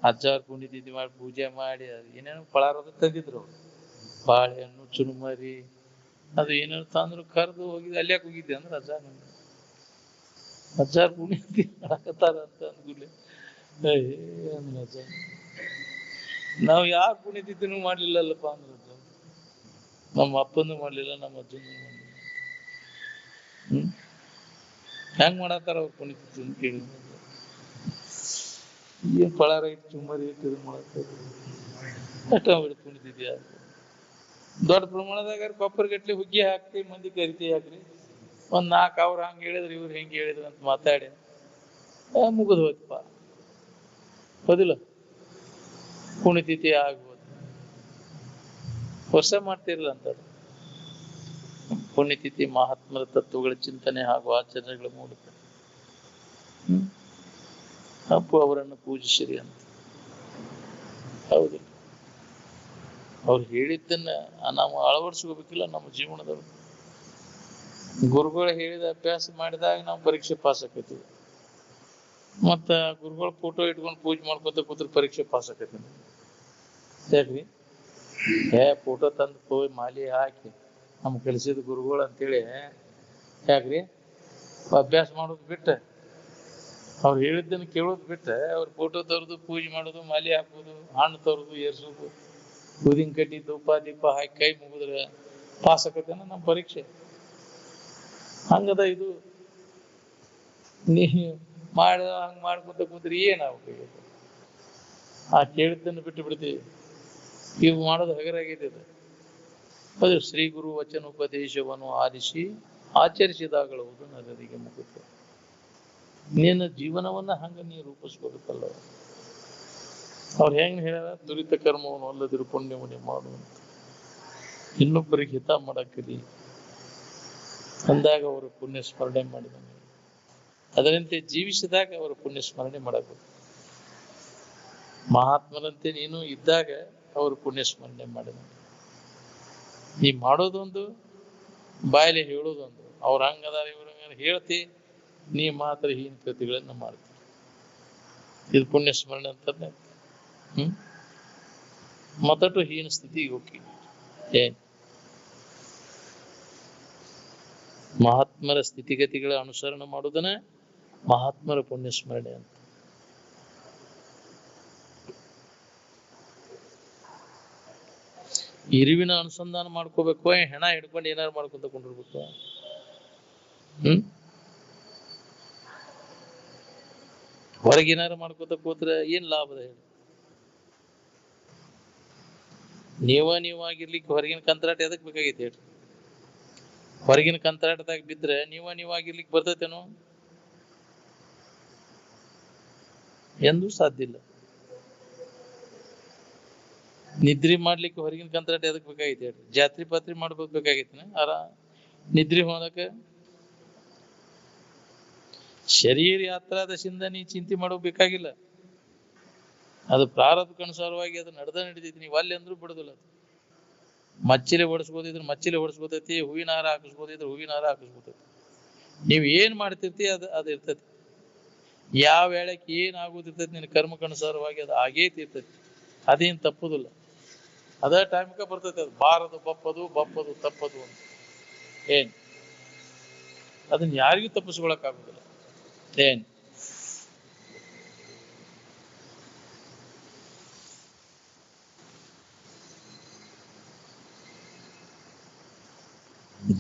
ಅಜ್ಜಾರ್ ಪುಣ್ಯತಿಥಿ ಮಾಡಿ ಪೂಜೆ ಮಾಡಿ ಏನೇನೋ ಪಳಾರದ ತಂದಿದ್ರು ಅವ್ರು. ಬಾಳೆಹಣ್ಣು, ಚುರುಮರಿ, ಅದು ಏನೇನು ತಂದ್ರು. ಕರೆದು ಹೋಗಿದ್ದೆ. ಅಲ್ಲಿ ಯಾಕೆ ಹೋಗಿದ್ದೆ ಅಂದ್ರೆ ಅಜ್ಜಾರ್ ಪುಣ್ಯತಿಥಿ ಮಾಡಕತ್ತಾರ ಅಂತ ಅಂದ್ಗುಲೆ ಅಜ್ಜ ನಾವು ಯಾರ ಪುಣ್ಯತಿಥಿನೂ ಮಾಡ್ಲಿಲ್ಲಲ್ಲಪ್ಪ ಅಂದ್ರೆ ನಮ್ಮ ಅಪ್ಪನೂ ಮಾಡ್ಲಿಲ್ಲ, ನಮ್ಮ ಅಜ್ಜನೂ ಮಾಡ್ಲಿಲ್ಲ. ಹೆಂಗ್ ಮಾಡತ್ತಾರ ಅವ್ರ ಪುಣ್ಯತಿಥಿ ಅಂತ ಕೇಳಿ ಏನ್ ಪಳಾರ ಇಟ್ಟು ಚುಮ್ಮರಿ ಇಟ್ಟು ಇದು ಮಾಡತ್ತಾರ. ಪುಣ್ಯತಿಥಿ ದೊಡ್ಡ ಪ್ರಮಾಣದಾಗ ಕೊಪ್ಪರ್ ಗಟ್ಲಿ ಹುಗ್ಗಿ ಹಾಕ್ತಿ, ಮಂದಿ ಕರಿತಿ ಹಾಕ್ರಿ. ಒಂದ್ 4 ಅವ್ರ ಹಂಗ ಹೇಳಿದ್ರು, ಇವ್ರು ಹೆಂಗ್ ಹೇಳಿದ್ರು ಅಂತ ಮಾತಾಡಿ ಮುಗಿದ್ ಹೋಯ್ತಪ್ಪ. ಹೌದಿಲ್ಲ? ಪುಣ್ಯತಿಥಿ ಆಗ್ಬೋದು. ವರ್ಷ ಮಾಡ್ತಿರ್ಲಿಲ್ಲ ಅಂತ. ಪುಣ್ಯತಿಥಿ ಮಹಾತ್ಮರ ತತ್ವಗಳ ಚಿಂತನೆ ಹಾಗೂ ಆಚರಣೆಗಳ ಮೂಲಕ ಅಪ್ಪು ಅವರನ್ನು ಪೂಜಿಸಿರಿ ಅಂತ. ಹೌದು, ಅವ್ರು ಹೇಳಿದ್ದನ್ನ ನಾವು ಅಳವಡಿಸ್ಕೋಬೇಕಿಲ್ಲ ನಮ್ಮ ಜೀವನದೊಳಗೆ. ಗುರುಗಳು ಹೇಳಿದ ಅಭ್ಯಾಸ ಮಾಡಿದಾಗ ನಾವು ಪರೀಕ್ಷೆ ಪಾಸ್ ಆಕೈತಿವಿ. ಮತ್ತ ಗುರುಗಳ ಫೋಟೋ ಇಟ್ಕೊಂಡು ಪೂಜೆ ಮಾಡ್ಕೊತ ಕೂತ್ರ ಪರೀಕ್ಷೆ ಪಾಸ್ ಆಕೈತಿ. ಯಾಕ್ರಿ? ಫೋಟೋ ತಂದು ಹೋಗಿ ಮಾಲಿ ಹಾಕಿ ನಮ್ ಕಲಿಸಿದ ಗುರುಗಳು ಅಂತೇಳಿ ಯಾಕ್ರಿ ಅಭ್ಯಾಸ ಮಾಡೋದು ಬಿಟ್ಟ, ಅವ್ರು ಹೇಳಿದ್ದನ್ನು ಕೇಳೋದು ಬಿಟ್ಟ, ಅವ್ರ ಫೋಟೋ ತರೋದು, ಪೂಜೆ ಮಾಡೋದು, ಮಾಲಿ ಹಾಕೋದು, ಹಣ್ಣು ತರೋದು, ಏರ್ಸೋದು, ಊದಿನ ಕಡ್ಡಿ ಧೂಪ ದೀಪ ಹಾಕಿ ಕೈ ಮುಗಿದ್ರೆ ಪಾಸ್ ಆಕತ್ತೇನ ನಮ್ಮ ಪರೀಕ್ಷೆ? ಹಂಗದ ಇದು. ನೀ ಹಂಗ ಮಾಡ್ಕೊತ ಕೂತ್ರಿ ಏನಾಗ್ಬೇಕು? ಕೇಳಿದ್ದನ್ನು ಬಿಟ್ಟು ಬಿಡ್ತೀವಿ. ಇವು ಮಾಡೋದು ಹಗರಾಗಿದೆ. ಅದು ಶ್ರೀ ಗುರು ವಚನೋಪದೇಶವನ್ನು ಆಲಿಸಿ ಆಚರಿಸಿದಾಗಳುವುದು ನರರಿಗೆ ಮುಗಿತು. ನಿನ್ನ ಜೀವನವನ್ನ ಹಂಗ ನೀ ರೂಪಿಸ್ಕೋಬೇಕಲ್ಲ. ಅವ್ರು ಹೆಂಗ್ ಹೇಳ್ಯಾರ? ದುರಿತ ಕರ್ಮವನ್ನು ಅಲ್ಲದಿರು ಪುಣ್ಯವನ್ನು ಮಾಡುವಂತ, ಇನ್ನೊಬ್ಬರಿಗೆ ಹಿತ ಮಾಡಕಲಿ ಅಂದಾಗ ಅವರು ಪುಣ್ಯ ಸ್ಮರಣೆ ಮಾಡಿದಂಗೆ, ಅದರಂತೆ ಜೀವಿಸಿದಾಗ ಅವರು ಪುಣ್ಯ ಸ್ಮರಣೆ ಮಾಡಬೇಕು. ಮಹಾತ್ಮರಂತೆ ನೀನು ಇದ್ದಾಗ ಅವರು ಪುಣ್ಯ ಸ್ಮರಣೆ ಮಾಡಿದಂಗೆ. ನೀ ಮಾಡೋದೊಂದು, ಬಾಯಲ್ಲಿ ಹೇಳೋದೊಂದು. ಅವ್ರ ಹಂಗದಾರ ಇವ್ರ ಹೇಳ್ತಿ, ನೀ ಮಾತ್ರ ಹೀನ ಕೃತಿಗಳನ್ನ ಮಾಡ್ತಿ. ಇದು ಪುಣ್ಯ ಸ್ಮರಣೆ ಅಂತಂದ್ರೆ ಮತ್ತಟ್ಟು ಹೀನ ಸ್ಥಿತಿಗೆ ಹೋಗಿ ಮಹಾತ್ಮರ ಸ್ಥಿತಿಗತಿಗಳ ಅನುಸರಣೆ ಮಾಡುವುದನ್ನ ಮಹಾತ್ಮರ ಪುಣ್ಯ ಸ್ಮರಣೆ ಅಂತ. ಇರುವಿನ ಅನುಸಂಧಾನ ಮಾಡ್ಕೋಬೇಕು, ಹೆಣ ಹಿಡ್ಕೊಂಡು ಏನಾರು ಮಾಡ್ಕೊಂತ ಕೊಂಡಿರ್ಬೇಕು. ಹೊರಗೇನಾರು ಮಾಡ್ಕೋತ ಕೂತ್ರೆ ಏನ್ ಲಾಭದ ಹೇಳಿ? ನೀವಾಗಿರ್ಲಿಕ್ಕೆ ಹೊರಗಿನ ಕಂತ್ರಾಟ ಎದಕ್ ಬೇಕಾಗೈತಿ ಹೇಳ್ರಿ? ಹೊರಗಿನ ಕಂತ್ರಾಟದಾಗ ಬಿದ್ರೆ ನೀವಾಗಿರ್ಲಿಕ್ಕೆ ಬರ್ತೈತೇನೋ? ಎಂದೂ ಸಾಧ್ಯ ಇಲ್ಲ. ನಿದ್ರಿ ಮಾಡ್ಲಿಕ್ಕೆ ಹೊರಗಿನ ಕಂತ್ರಾಟ ಎದಕ್ ಬೇಕಾಗೈತಿ ಹೇಳ್ರಿ? ಜಾತ್ರಿ ಪಾತ್ರಿ ಮಾಡ್ಬೇಕಾಗೈತಿನ? ನಿದ್ರಿ ಹೋದಕ ಶರೀರ ಯಾತ್ರಾದಶಿಂದ ನೀ ಚಿಂತೆ ಮಾಡೋಬೇಕಾಗಿಲ್ಲ. ಅದು ಪ್ರಾರಬ್ಧಕ್ಕನುಸಾರವಾಗಿ ಅದು ನಡ್ದೈತಿ. ನೀವು ಅಲ್ಲಿ ಅಂದ್ರೂ ಬಿಡುದಿಲ್ಲ. ಮಚ್ಚಿಲೆ ಹೊಡಿಸ್ಬೋದಿದ್ರೆ ಮಚ್ಚಿಲೆ ಹೊಡಿಸ್ಬೋದೈತಿ, ಹೂವಿನ ಹಾರ ಹಾಕಿಸ್ಬೋದಿದ್ರೆ ಹೂವಿನ ಹಾರ ಹಾಕಿಸ್ಬೋದೈತಿ. ನೀವ್ ಏನ್ ಮಾಡ್ತಿರ್ತಿ ಅದ್ ಇರ್ತೈತಿ. ಯಾವ ವೇಳೆಗೆ ಏನ್ ಆಗೋದಿರ್ತೈತಿ ನಿನ್ ಕರ್ಮಕ್ಕನುಸಾರವಾಗಿ ಅದು ಆಗೇ ತೀರ್ತೈತಿ. ಅದೇನ್ ತಪ್ಪುದಿಲ್ಲ. ಅದೇ ಟೈಮ್ಗೆ ಬರ್ತೈತಿ. ಅದು ಬಾರದು ಬಪ್ಪದು ತಪ್ಪದು ಅಂತ ಏನ್ ಅದನ್ನ ಯಾರಿಗೂ ತಪ್ಪಿಸ್ಕೊಳಕ್ ಆಗುದಿಲ್ಲ. ಏನ್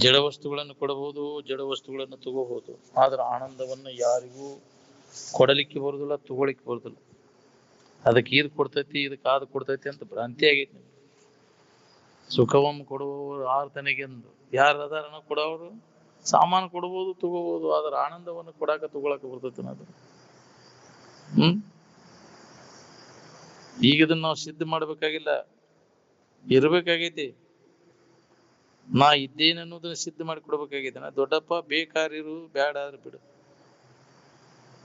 ಜಡ ವಸ್ತುಗಳನ್ನು ಕೊಡಬಹುದು, ಜಡ ವಸ್ತುಗಳನ್ನು ತಗೋಬಹುದು. ಆದ್ರೆ ಆನಂದವನ್ನ ಯಾರಿಗೂ ಕೊಡಲಿಕ್ಕೆ ಬರುದಿಲ್ಲ, ತಗೊಳಿಕ್ಕೆ ಬರುದಿಲ್ಲ. ಅದಕ್ಕೆ ಇದು ಕೊಡ್ತೈತಿ, ಇದಕ್ಕೆ ಅದು ಕೊಡ್ತೈತಿ ಅಂತ ಭ್ರಾಂತಿ ಆಗೈತಿ. ಸುಖವನ್ನು ಕೊಡುವವರು ಆರ್ತನಿಗೆಂದು ಯಾರು ಅದಾರನ ಕೊಡೋರು. ಸಾಮಾನು ಕೊಡ್ಬೋದು, ತಗೋಬಹುದು. ಆದ್ರೆ ಆನಂದವನ್ನು ಕೊಡಾಕ ತಗೊಳಕ ಬರ್ತೈತಿ ಅದು. ಈಗ ಇದನ್ನ ನಾವು ಸಿದ್ಧ ಮಾಡ್ಬೇಕಾಗಿಲ್ಲ, ಇರ್ಬೇಕಾಗೈತಿ. ನಾ ಇದ್ದೇನೆ ಅನ್ನೋದನ್ನ ಸಿದ್ಧ ಮಾಡಿ ಕೊಡ್ಬೇಕಾಗೈತೆ. ನಾ ದೊಡ್ಡಪ್ಪ ಬೇಕಾರಿರು, ಬ್ಯಾಡ ಆದ್ರೆ ಬಿಡು.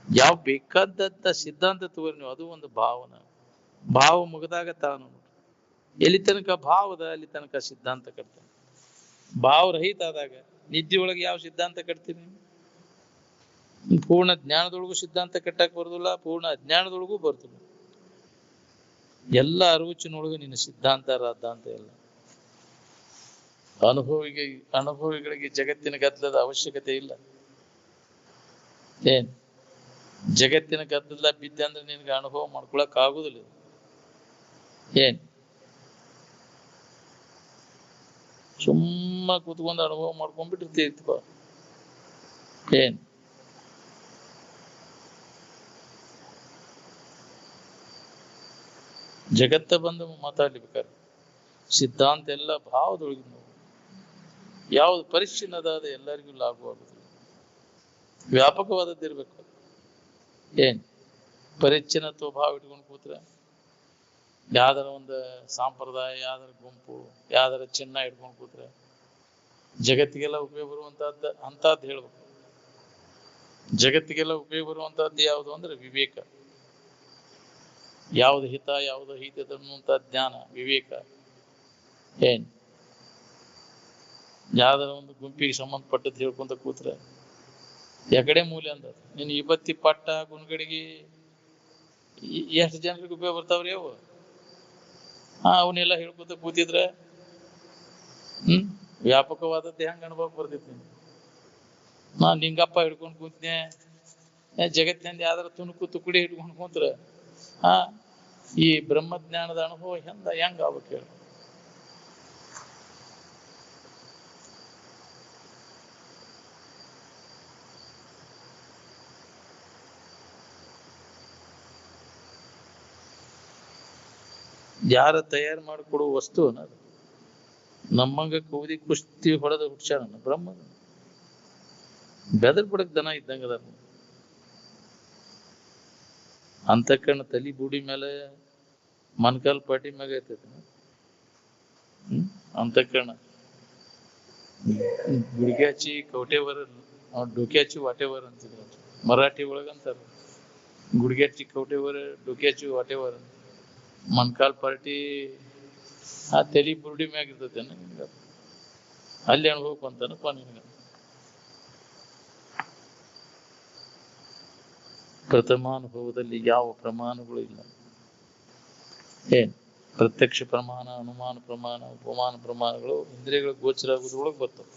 ಯಾವ ಬೇಕಾದಂತ ಸಿದ್ಧಾಂತ ತಗೋರಿ ನೀವು, ಅದು ಒಂದು ಭಾವನ. ಭಾವ ಮುಗಿದಾಗ ತಾನು ಎಲ್ಲಿ ತನಕ ಭಾವದ ಅಲ್ಲಿ ತನಕ ಸಿದ್ಧಾಂತ ಕಟ್ತಾನೆ. ಭಾವರಹಿತ ಆದಾಗ ನಿದ್ದೆಯೊಳಗೆ ಯಾವ ಸಿದ್ಧಾಂತ ಕಟ್ತೀನಿ? ಪೂರ್ಣ ಜ್ಞಾನದೊಳಗೂ ಸಿದ್ಧಾಂತ ಕಟ್ಟಕ್ ಬರುದಿಲ್ಲ, ಪೂರ್ಣ ಅಜ್ಞಾನದೊಳಗೂ ಬರುದಿಲ್ಲ. ಎಲ್ಲ ಅರಿವಿನೊಳಗೂ ನಿನ್ನ ಸಿದ್ಧಾಂತ ರಾದ್ದಾಂತ ಎಲ್ಲ. ಅನುಭವಿಗಳಿಗೆ ಜಗತ್ತಿನ ಗದ್ದಲದ ಅವಶ್ಯಕತೆ ಇಲ್ಲ. ಏನ್ ಜಗತ್ತಿನ ಗದ್ದಲ ಬಿದ್ದೆ ಅಂದ್ರೆ ನಿನ್ಗೆ ಅನುಭವ ಮಾಡ್ಕೊಳಕ್ ಆಗುದಿಲ್ಲ. ಏನ್ ಸುಮ್ಮ ಕೂತ್ಕೊಂಡು ಅನುಭವ ಮಾಡ್ಕೊಂಡ್ಬಿಟ್ಟಿರ್ತೀವ. ಏನ್ ಜಗತ್ತ ಬಂದು ಮಾತಾಡ್ಲಿಬೇಕಾದ್ರೆ ಸಿದ್ಧಾಂತ ಎಲ್ಲ ಭಾವದೊಳಗಿನ ಯಾವ್ದು ಪರಿಚ್ಛಿನ್ನದಾದ ಎಲ್ಲರಿಗೂ ಲಾಭವಾಗುದಿಲ್ಲ. ವ್ಯಾಪಕವಾದದ್ದಿರ್ಬೇಕು. ಏನ್ ಪರಿಚ್ಛಿನ್ನತ್ವ ಭಾವ ಇಟ್ಕೊಂಡು ಕೂತ್ರೆ ಯಾವ್ದಾರ ಒಂದು ಸಂಪ್ರದಾಯ, ಯಾವ್ದಾರ ಗುಂಪು, ಯಾವ್ದಾರ ಚಿನ್ನ ಇಟ್ಕೊಂಡು ಕೂತ್ರೆ ಜಗತ್ತಿಗೆಲ್ಲ ಉಪಯೋಗ ಬರುವಂತಹದ್ದು ಹೇಳ್ಬೇಕು. ಜಗತ್ತಿಗೆಲ್ಲ ಉಪಯೋಗ ಬರುವಂತಹದ್ದು ಯಾವುದು ಅಂದ್ರೆ ವಿವೇಕ. ಯಾವ್ದು ಹಿತ, ಯಾವ್ದು ಹಿತದ ಅನ್ನುವಂತ ಜ್ಞಾನ, ವಿವೇಕ. ಏನ್ ಯಾವ್ದಾರ ಒಂದು ಗುಂಪಿಗೆ ಸಂಬಂಧಪಟ್ಟದ್ದು ಹೇಳ್ಕೊಂತ ಕೂತ್ರೆ ಎಕಡೆ ಮೂಲೆ ಅಂದ ನೀನು ಇವತ್ತಿ ಪಟ್ಟ ಗುನ್ಗಡಿಗೆ ಎಷ್ಟು ಜನರಿಗೆ ಉಪಯೋಗ ಬರ್ತಾವ್ರಿ ಅವು. ಅವನ್ನೆಲ್ಲ ಹೇಳ್ಕೊತ ಕೂತಿದ್ರೆ ವ್ಯಾಪಕವಾದದ್ದು ಹೆಂಗ ಅನುಭವ ಬರ್ತಿತ್ತು. ನಾ ನಿಂಗಪ್ಪ ಹಿಡ್ಕೊಂಡು ಕೂತ್ನೆ, ಜಗತ್ತಿನಿಂದ ಯಾವ್ದಾರ ತುಣುಕು ತುಕುಡಿ ಹಿಡ್ಕೊಂಡು ಕೂತ್ರ ಈ ಬ್ರಹ್ಮಜ್ಞಾನದ ಅನುಭವ ಹೆಂಗ ಆಗ್ಬೇಕು ಹೇಳಿ. ಯಾರ ತಯಾರು ಮಾಡಿಕೊಡುವ ವಸ್ತು ಅನ್ನೋದು ನಮ್ಮಂಗ ಕೌದಿ ಕುಸ್ತಿ ಹೊಡೆದ ಹುಡ್ಸ್ಯಾರ ಬ್ರಹ್ಮ. ಬೆದರ್ ಬಿಡಕ್ ದನ ಇದ್ದಂಗ ಅದ. ಅಂತಕಣ್ಣ ತಲಿ ಬೂಡಿ ಮೇಲೆ ಮನ್ಕಾಲ್ ಪಾಟಿ ಮ್ಯಾಗ ಐತೈತಿ. ಅಂತಕಣ್ಣ ಗುಡ್ಗ್ಯಾಚಿ ಕೌಟೆವರ, ಡೊಕ್ಯಾಚಿ ವಾಟೆವರ್ ಅಂತಿದ್ರು ಮರಾಠಿ ಒಳಗಂತಾರ. ಗುಡ್ಗ್ಯಾಚಿ ಕೌಟೆವರ, ಡೊಕ್ಯಾಚಿ ವಾಟೆವರ್ ಅಂತ. ಮನ್ಕಾಲ್ ಪಾರ್ಟಿ ಆ ತಲಿ ಬುರುಡಿ ಮ್ಯಾಗ ಇರ್ತೈತೆ ನಿನ್ಗ, ಅಲ್ಲಿ ಅನುಭವಕ್ಕೆ ಅಂತಾನಪ್ಪ ನಿನ್ಗ. ಪ್ರಥಮಾನುಭವದಲ್ಲಿ ಯಾವ ಪ್ರಮಾಣಗಳು ಇಲ್ಲ. ಏನ್ ಪ್ರತ್ಯಕ್ಷ ಪ್ರಮಾಣ, ಅನುಮಾನ ಪ್ರಮಾಣ, ಉಪಮಾನ ಪ್ರಮಾಣಗಳು ಇಂದ್ರಿಯಗಳು ಗೋಚರ ಆಗೋದ್ರೊಳಗೆ ಬರ್ತವೆ.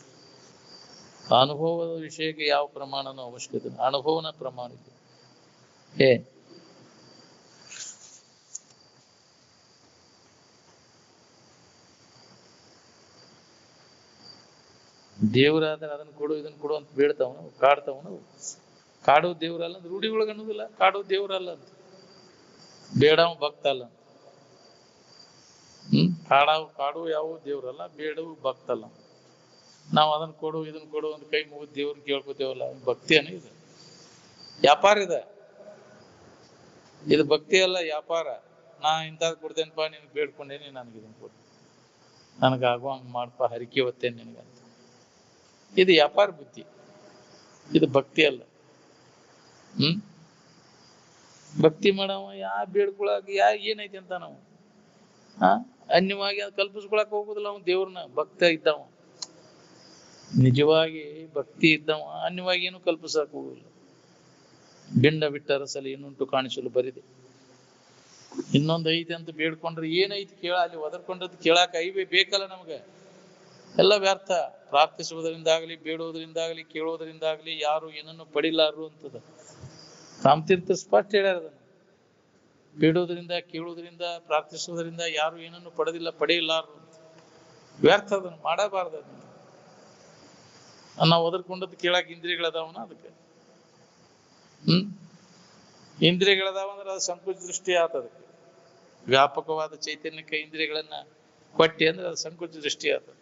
ಅನುಭವದ ವಿಷಯಕ್ಕೆ ಯಾವ ಪ್ರಮಾಣನೂ ಅವಶ್ಯಕತೆ, ಅನುಭವನ ಪ್ರಮಾಣ ಇದೆ. ಏನ್ ದೇವರಾದ್ರೆ ಅದನ್ನ ಕೊಡು ಇದನ್ನ ಕೊಡು ಅಂತ ಬೇಡ್ತಾವನ, ಕಾಡ್ತಾವನ. ಕಾಡು ದೇವ್ರಲ್ಲ ಅಂತ ರೂಢಿ ಒಳಗ ಅನ್ನೋದಿಲ್ಲ. ಕಾಡು ದೇವ್ರಲ್ಲ ಅಂತ, ಬೇಡವ ಭಕ್ತ ಅಲ್ಲ. ಕಾಡು ಯಾವ ದೇವ್ರಲ್ಲ, ಬೇಡವು ಭಕ್ತ ಅಲ್ಲ. ನಾವ್ ಅದನ್ನ ಕೊಡು ಇದನ್ನ ಕೊಡು ಅಂತ ಕೈ ಮುಗಿದ್ ದೇವ್ರನ್ನ ಕೇಳ್ಕೊತೇವಲ್ಲ, ಭಕ್ತಿ ಅನ್ನೋ ಇದೆ. ವ್ಯಾಪಾರ ಇದೆ ಇದು, ಭಕ್ತಿ ಅಲ್ಲ ವ್ಯಾಪಾರ. ನಾ ಇಂಥದ್ ಕೊಡ್ತೇನಪ್ಪ, ನಿನ್ ಬೇಡ್ಕೊಂಡೇನಿ, ನನಗೆ ಇದನ್ನ ಕೊಡು, ನನಗಾಗೋ ಹಂಗ ಮಾಡಪ್ಪ, ಹರಿಕೆ ಹೊತ್ತೇನೆ ನಿನಗಂತ. ಇದು ವ್ಯಾಪಾರ ಬುದ್ಧಿ, ಇದು ಭಕ್ತಿ ಅಲ್ಲ. ಭಕ್ತಿ ಮಾಡವ ಯಾ ಬೇಡ್ಕೊಳಕ್ ಏನೈತಿ ಅಂತ ನಾವು ಅನ್ಯವಾಗಿ ಅದು ಕಲ್ಪಿಸ್ಕೊಳಕ್ ಹೋಗುದಿಲ್ಲ. ಅವ್ನು ದೇವ್ರನ್ನ ಭಕ್ತ ಇದ್ದವ, ನಿಜವಾಗಿ ಭಕ್ತಿ ಇದ್ದವ ಅನ್ಯವಾಗಿ ಏನು ಕಲ್ಪಿಸಕ್ ಹೋಗುದಿಲ್ಲ. ಬಿಂಡ ಬಿಟ್ಟರ ಸಲ ಏನುಂಟು ಕಾಣಿಸಲು ಬರಿದೆ. ಇನ್ನೊಂದು ಐತಿ ಅಂತ ಬೇಡ್ಕೊಂಡ್ರೆ ಏನೈತಿ ಕೇಳ, ಅಲ್ಲಿ ಒದರ್ಕೊಂಡದ್ದು ಕೇಳಾಕ ಐವೇ ಬೇಕಲ್ಲ ನಮ್ಗೆ. ಎಲ್ಲ ವ್ಯರ್ಥ. ಪ್ರಾರ್ಥಿಸುವುದರಿಂದಾಗಲಿ, ಬೇಡುವುದರಿಂದಾಗಲಿ, ಕೇಳುವುದರಿಂದಾಗಲಿ ಯಾರು ಏನನ್ನು ಪಡಿಲಾರು ಅಂತದ ರಾಮತೀರ್ಥ ಸ್ಪಷ್ಟ ಹೇಳ್ಯಾರ ಅದನ್ನು. ಬೇಡುವುದರಿಂದ, ಕೇಳುವುದರಿಂದ, ಪ್ರಾರ್ಥಿಸುವುದರಿಂದ ಯಾರು ಏನನ್ನು ಪಡೆಯಲಾರು ಅಂತ. ವ್ಯರ್ಥ, ಅದನ್ನು ಮಾಡಬಾರ್ದು. ಅದನ್ನು ನಾವು ಒದರ್ಕೊಂಡದ್ದು ಕೇಳಾಕ ಇಂದ್ರಿಯಗಳದಾವನ ಅದಕ್ಕೆ. ಇಂದ್ರಿಯಗಳದಾವ ಅಂದ್ರೆ ಅದು ಸಂಕುಚ ದೃಷ್ಟಿ ಆತದಕ್ಕೆ. ವ್ಯಾಪಕವಾದ ಚೈತನ್ಯಕ್ಕೆ ಇಂದ್ರಿಯಗಳನ್ನ ಕೊಟ್ಟಿ ಅಂದ್ರೆ ಅದು ಸಂಕುಚ ದೃಷ್ಟಿ ಆತದ.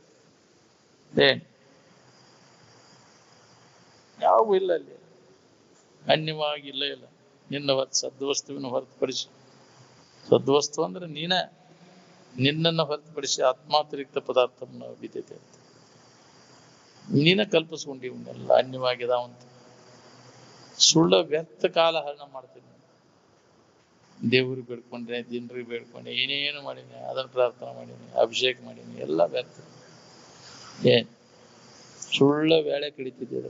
ಯಾವೂ ಇಲ್ಲ ಅಲ್ಲಿ, ಅನ್ಯವಾಗಿ ಇಲ್ಲ. ನಿನ್ನ ಸದ್ವಸ್ತುವಿನ ಹೊರತುಪಡಿಸಿ, ಸದ್ವಸ್ತು ಅಂದ್ರೆ ನಿನ್ನನ್ನು ಹೊರತುಪಡಿಸಿ ಆತ್ಮಾತಿರಿಕ್ತ ಪದಾರ್ಥ ವಿದ್ಯತೆ ಅಂತ ನೀನ ಕಲ್ಪಿಸ್ಕೊಂಡಿವನ್ನೆಲ್ಲ ಅನ್ಯವಾಗಿದಾವಂತ ಸುಳ್ಳ ವ್ಯರ್ಥ ಕಾಲ ಹರಣ ಮಾಡ್ತೀನಿ. ದೇವ್ರಿಗೆ ಬೇಡ್ಕೊಂಡ್ರೆ, ದಿನರಿಗೆ ಬೇಡ್ಕೊಂಡೆ, ಏನೇನು ಮಾಡೀನಿ, ಅದನ್ನು ಪ್ರಾರ್ಥನೆ ಮಾಡೀನಿ, ಅಭಿಷೇಕ ಮಾಡೀನಿ, ಎಲ್ಲ ವ್ಯರ್ಥ. ಸುಳ್ಳ ವೇಳೆ ಕಡಿತಿದ್ದೆ.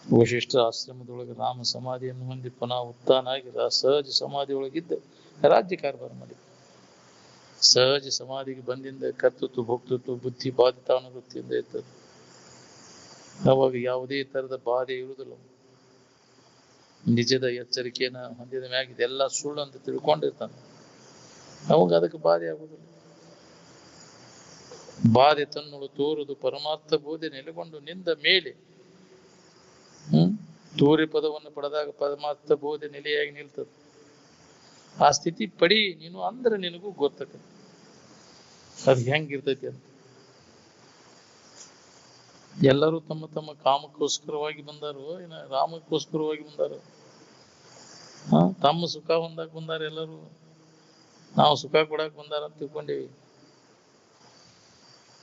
ವಶಿಷ್ಠ ಆಶ್ರಮದೊಳಗೆ ರಾಮ ಸಮಾಧಿಯನ್ನು ಹೊಂದಿ ಪುನಃ ಉತ್ಥಾನ ಆಗಿ ಸಹಜ ಸಮಾಧಿ ಒಳಗಿದ್ದ ರಾಜ್ಯ ಕಾರ್ಬಾರ ಮಾಡಿ. ಸಹಜ ಸಮಾಧಿಗೆ ಬಂದಿಂದ ಕರ್ತೃತ್ವ, ಭೋಕ್ತೃತ್ವ, ಬುದ್ಧಿ ಬಾಧಿತ ವೃತ್ತಿಯಿಂದ ಇರ್ತದೆ. ಅವಾಗ ಯಾವುದೇ ತರದ ಬಾಧೆ ಇರುವುದಿಲ್ಲ. ನಿಜದ ಎಚ್ಚರಿಕೆಯನ್ನ ಹೊಂದಿದ ಮ್ಯಾಗ ಇದೆಲ್ಲ ಸುಳ್ಳು ಅಂತ ತಿಳ್ಕೊಂಡಿರ್ತಾನೆ. ಅವಾಗ ಅದಕ್ಕೆ ಬಾಧೆ ಆಗುದಿಲ್ಲ. ಬಾಧೆ ತನ್ನೊಳು ತೋರುದು ಪರಮಾರ್ಥ ಬೋಧೆ ನೆಲೆಗೊಂಡು ನಿಂದ ಮೇಲೆ ತೂರಿ ಪದವನ್ನು ಪಡೆದಾಗ ಪರಮಾರ್ಥ ಬೋಧೆ ನೆಲೆಯಾಗಿ ನಿಲ್ತದೆ. ಆ ಸ್ಥಿತಿ ಪಡಿ ನೀನು ಅಂದ್ರೆ ನಿನಗೂ ಗೊತ್ತಾಗತ್ತೆ ಅದು ಹೆಂಗಿರ್ತೈತಿ ಅಂತ. ಎಲ್ಲರೂ ತಮ್ಮ ತಮ್ಮ ಕಾಮಕ್ಕೋಸ್ಕರವಾಗಿ ಬಂದಾರು, ಏನ ರಾಮಕ್ಕೋಸ್ಕರವಾಗಿ ಬಂದಾರು. ತಮ್ಮ ಸುಖ ಹೊಂದಾಕ್ ಬಂದಾರ. ಎಲ್ಲರೂ ನಾವು ಸುಖ ಕೊಡಾಕ್ ಬಂದಾರ ಅಂತ ತಿಳ್ಕೊಂಡೇವಿ.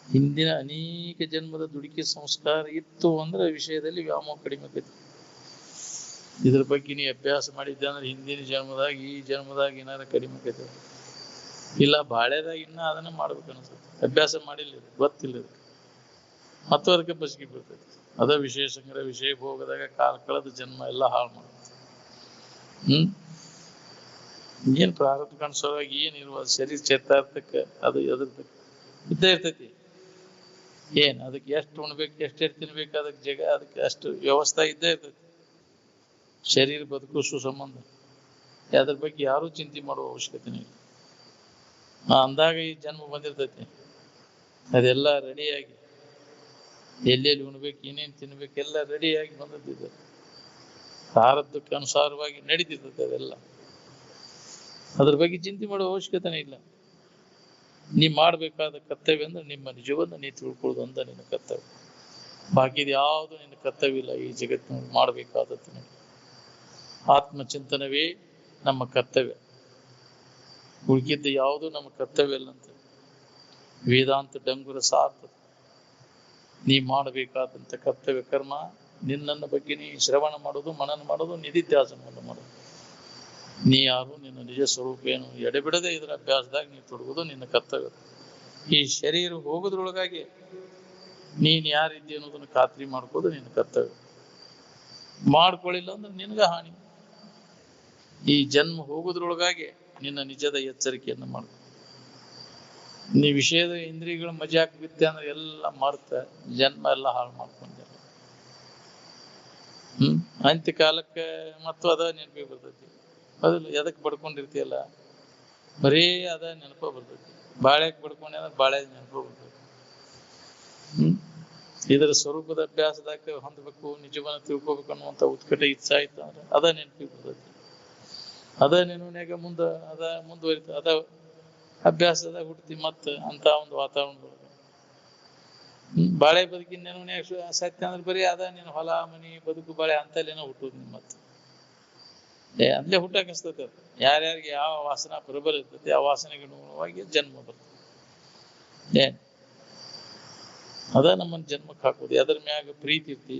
ಹಿಂದಿನ ಅನೇಕ ಜನ್ಮದ ದುಡುಕಿ ಸಂಸ್ಕಾರ ಇತ್ತು ಅಂದ್ರೆ ವಿಷಯದಲ್ಲಿ ವ್ಯಾಮೋಹ ಕಡಿಮೆ ಆಕೈತಿ. ಇದ್ರ ಬಗ್ಗೆ ನೀ ಅಭ್ಯಾಸ ಮಾಡಿದ್ದೆ ಅಂದ್ರೆ ಹಿಂದಿನ ಜನ್ಮದಾಗ ಈ ಜನ್ಮದಾಗ ಏನಾರ ಕಡಿಮೆ ಆಕೈತಿ. ಇಲ್ಲ ಬಾಳೆದಾಗ ಇನ್ನ ಅದನ್ನ ಮಾಡ್ಬೇಕು ಅನ್ಸುತ್ತೆ. ಅಭ್ಯಾಸ ಮಾಡಿಲ್ಲ, ಗೊತ್ತಿಲ್ಲ, ಮತ್ತು ಅದಕ್ಕೆ ಬಸಿಗೆ ಬೀಳ್ತೈತಿ. ಅದ ವಿಷಯ ಸಂಗ್ರಹ, ವಿಷಯ ಭೋಗದಾಗ ಕಾಲ ಕಳೆದ ಜನ್ಮ ಎಲ್ಲ ಹಾಳು ಮಾಡುತ್ತೆ. ಏನ್ ಪ್ರಾರಬ್ಧ ಕಾಣಿಸೋವಾಗಿ ಏನಿರುವ ಶರೀರ ಚೇತಾರ್ಥಕ್ಕೆ ಅದು ಎದುರ್ತೈತಿ ಇದ್ದೇ ಇರ್ತೈತಿ. ಏನ್ ಅದಕ್ಕೆ ಎಷ್ಟು ಉಣ್ಬೇಕು, ಎಷ್ಟೆಷ್ಟು ತಿನ್ಬೇಕು, ಅದಕ್ಕೆ ಅಷ್ಟು ವ್ಯವಸ್ಥೆ ಇದ್ದೇ ಇರ್ತೈತಿ. ಶರೀರ ಬದುಕಿಸೋ ಸಂಬಂಧ ಅದ್ರ ಬಗ್ಗೆ ಯಾರು ಚಿಂತೆ ಮಾಡುವ ಅವಶ್ಯಕತೆನೇ ಇಲ್ಲ. ಅಂದಾಗ ಈ ಜನ್ಮ ಬಂದಿರ್ತೈತಿ. ಅದೆಲ್ಲ ರೆಡಿಯಾಗಿ ಎಲ್ಲೆಲ್ಲಿ ಉಣ್ಬೇಕು, ಏನೇನು ತಿನ್ಬೇಕು ಎಲ್ಲ ರೆಡಿಯಾಗಿ ಬಂದದ್ದಿದೆ. ಪ್ರಾರಬ್ಧಕ್ಕೆ ಅನುಸಾರವಾಗಿ ನಡೀತಿರ್ತೈತೆ ಅದೆಲ್ಲ. ಅದ್ರ ಬಗ್ಗೆ ಚಿಂತೆ ಮಾಡುವ ಅವಶ್ಯಕತೆನೇ ಇಲ್ಲ. ನೀ ಮಾಡಬೇಕಾದ ಕರ್ತವ್ಯ ಅಂದ್ರೆ ನಿಮ್ಮ ನಿಜವನ್ನು ನೀ ತಿಳ್ಕೊಳ್ಳೋದು ಅಂತ ನಿನ್ನ ಕರ್ತವ್ಯ. ಬಾಕಿದ ಯಾವುದು ನಿನ್ನ ಕರ್ತವ್ಯ ಇಲ್ಲ ಈ ಜಗತ್ತಿನಲ್ಲಿ. ಮಾಡಬೇಕಾದದ್ದು ಆತ್ಮಚಿಂತನವೇ ನಮ್ಮ ಕರ್ತವ್ಯ. ಉಳ್ಕಿದ್ದ ಯಾವುದು ನಮ್ಮ ಕರ್ತವ್ಯ ಇಲ್ಲ ಅಂತ ವೇದಾಂತ ಡಂಗುರ ಸಾರ್ತದೆ. ನೀ ಮಾಡಬೇಕಾದಂತ ಕರ್ತವ್ಯ ಕರ್ಮ ನಿನ್ನನ್ನ ಬಗ್ಗೆ ನೀ ಶ್ರವಣ ಮಾಡೋದು, ಮನನ ಮಾಡೋದು, ನಿಧಿಧ್ಯಾಸನವನ್ನು ಮಾಡೋದು. ನೀ ಯಾರು, ನಿನ್ನ ನಿಜ ಸ್ವರೂಪ ಏನು ಎಡೆಬಿಡದೆ ಇದರ ಅಭ್ಯಾಸದಾಗ ನೀ ತೊಡಗುವುದು ನಿನ್ನ ಕರ್ತವ್ಯ. ಈ ಶರೀರ ಹೋಗೋದ್ರೊಳಗಾಗಿ ನೀನ್ ಯಾರಿದ್ದಿ ಅನ್ನೋದನ್ನ ಖಾತ್ರಿ ಮಾಡ್ಕೋದು ನಿನ್ನ ಕರ್ತವ್ಯ. ಮಾಡ್ಕೊಳ್ಳಿಲ್ಲ ಅಂದ್ರೆ ನಿನ್ಗ ಹಾನಿ. ಈ ಜನ್ಮ ಹೋಗೋದ್ರೊಳಗಾಗಿ ನಿನ್ನ ನಿಜದ ಎಚ್ಚರಿಕೆಯನ್ನು ಮಾಡ್ಕೊ. ನೀ ವಿಷಯದ ಇಂದ್ರಿಯಗಳ ಮಜಾಕ್ ಬಿತ್ತೆ ಅಂದ್ರೆ ಎಲ್ಲ ಮರ್ತ ಜನ್ಮ ಎಲ್ಲ ಹಾಳು ಮಾಡ್ಕೊಂಡೆ. ಅಂತ್ಯ ಕಾಲಕ್ಕೆ ಮತ್ತು ಅದ ನೆನಪಿ ಬರ್ತೈತಿ. ಅದಿಲ್ಲ ಎದಕ್ ಬಡ್ಕೊಂಡಿರ್ತೀಯಲ್ಲ, ಬರೀ ಅದ ನೆನಪ ಬರ್ತೈತಿ. ಬಾಳೆಕ್ ಬಡ್ಕೊಂಡೆ ಅಂದ್ರೆ ಬಾಳೆ ನೆನಪ ಬರ್ತೈತಿ. ಇದರ ಸ್ವರೂಪದ ಅಭ್ಯಾಸದಾಗ ಹೊಂದಬೇಕು, ನಿಜವನ್ನ ತಿಳ್ಕೊಬೇಕು ಅನ್ನುವಂತ ಉತ್ಕಟ ಇಚ್ಛಾ ಇತ್ತು ಅಂದ್ರೆ ಅದ ನೆನಪಿ ಬರ್ತೈತಿ. ಅದ ನೆನಪಿನಾಗ ಅದ ಮುಂದುವರಿತ, ಅದ ಅಭ್ಯಾಸದಾಗ ಹುಡ್ತಿ ಮತ್ತ ಅಂತ ಒಂದು ವಾತಾವರಣ ಬರ್ತದೆ. ಬಾಳೆ ಬದುಕಿನ ನೆನಪಿನಾಗ ಸತ್ಯ ಅಂದ್ರೆ ಬರೀ ಅದ ನೀನು ಹೊಲ ಮನಿ ಬದುಕು ಬಾಳೆ ಅಂತಲ್ಲೇನೋ ಹುಟ್ಟುದು ನಿನ್ ಮತ್ತೆ ಅಲ್ಲೇ ಹುಟ್ಟಾಕಿಸ್ತೈತೆ. ಯಾರ್ಯಾರಿಗೆ ಯಾವ ವಾಸನ ಪ್ರಬಲ ಇರ್ತೈತಿ ಆ ವಾಸನೆಗೆ ಅನುಗುಣವಾಗಿ ಜನ್ಮ ಬರ್ತದೆ. ಅದ ನಮ್ಮನ್ನ ಜನ್ಮಕ್ಕೆ ಹಾಕೋದು. ಎದ್ರ ಮ್ಯಾಗ ಪ್ರೀತಿ ಇರ್ತಿ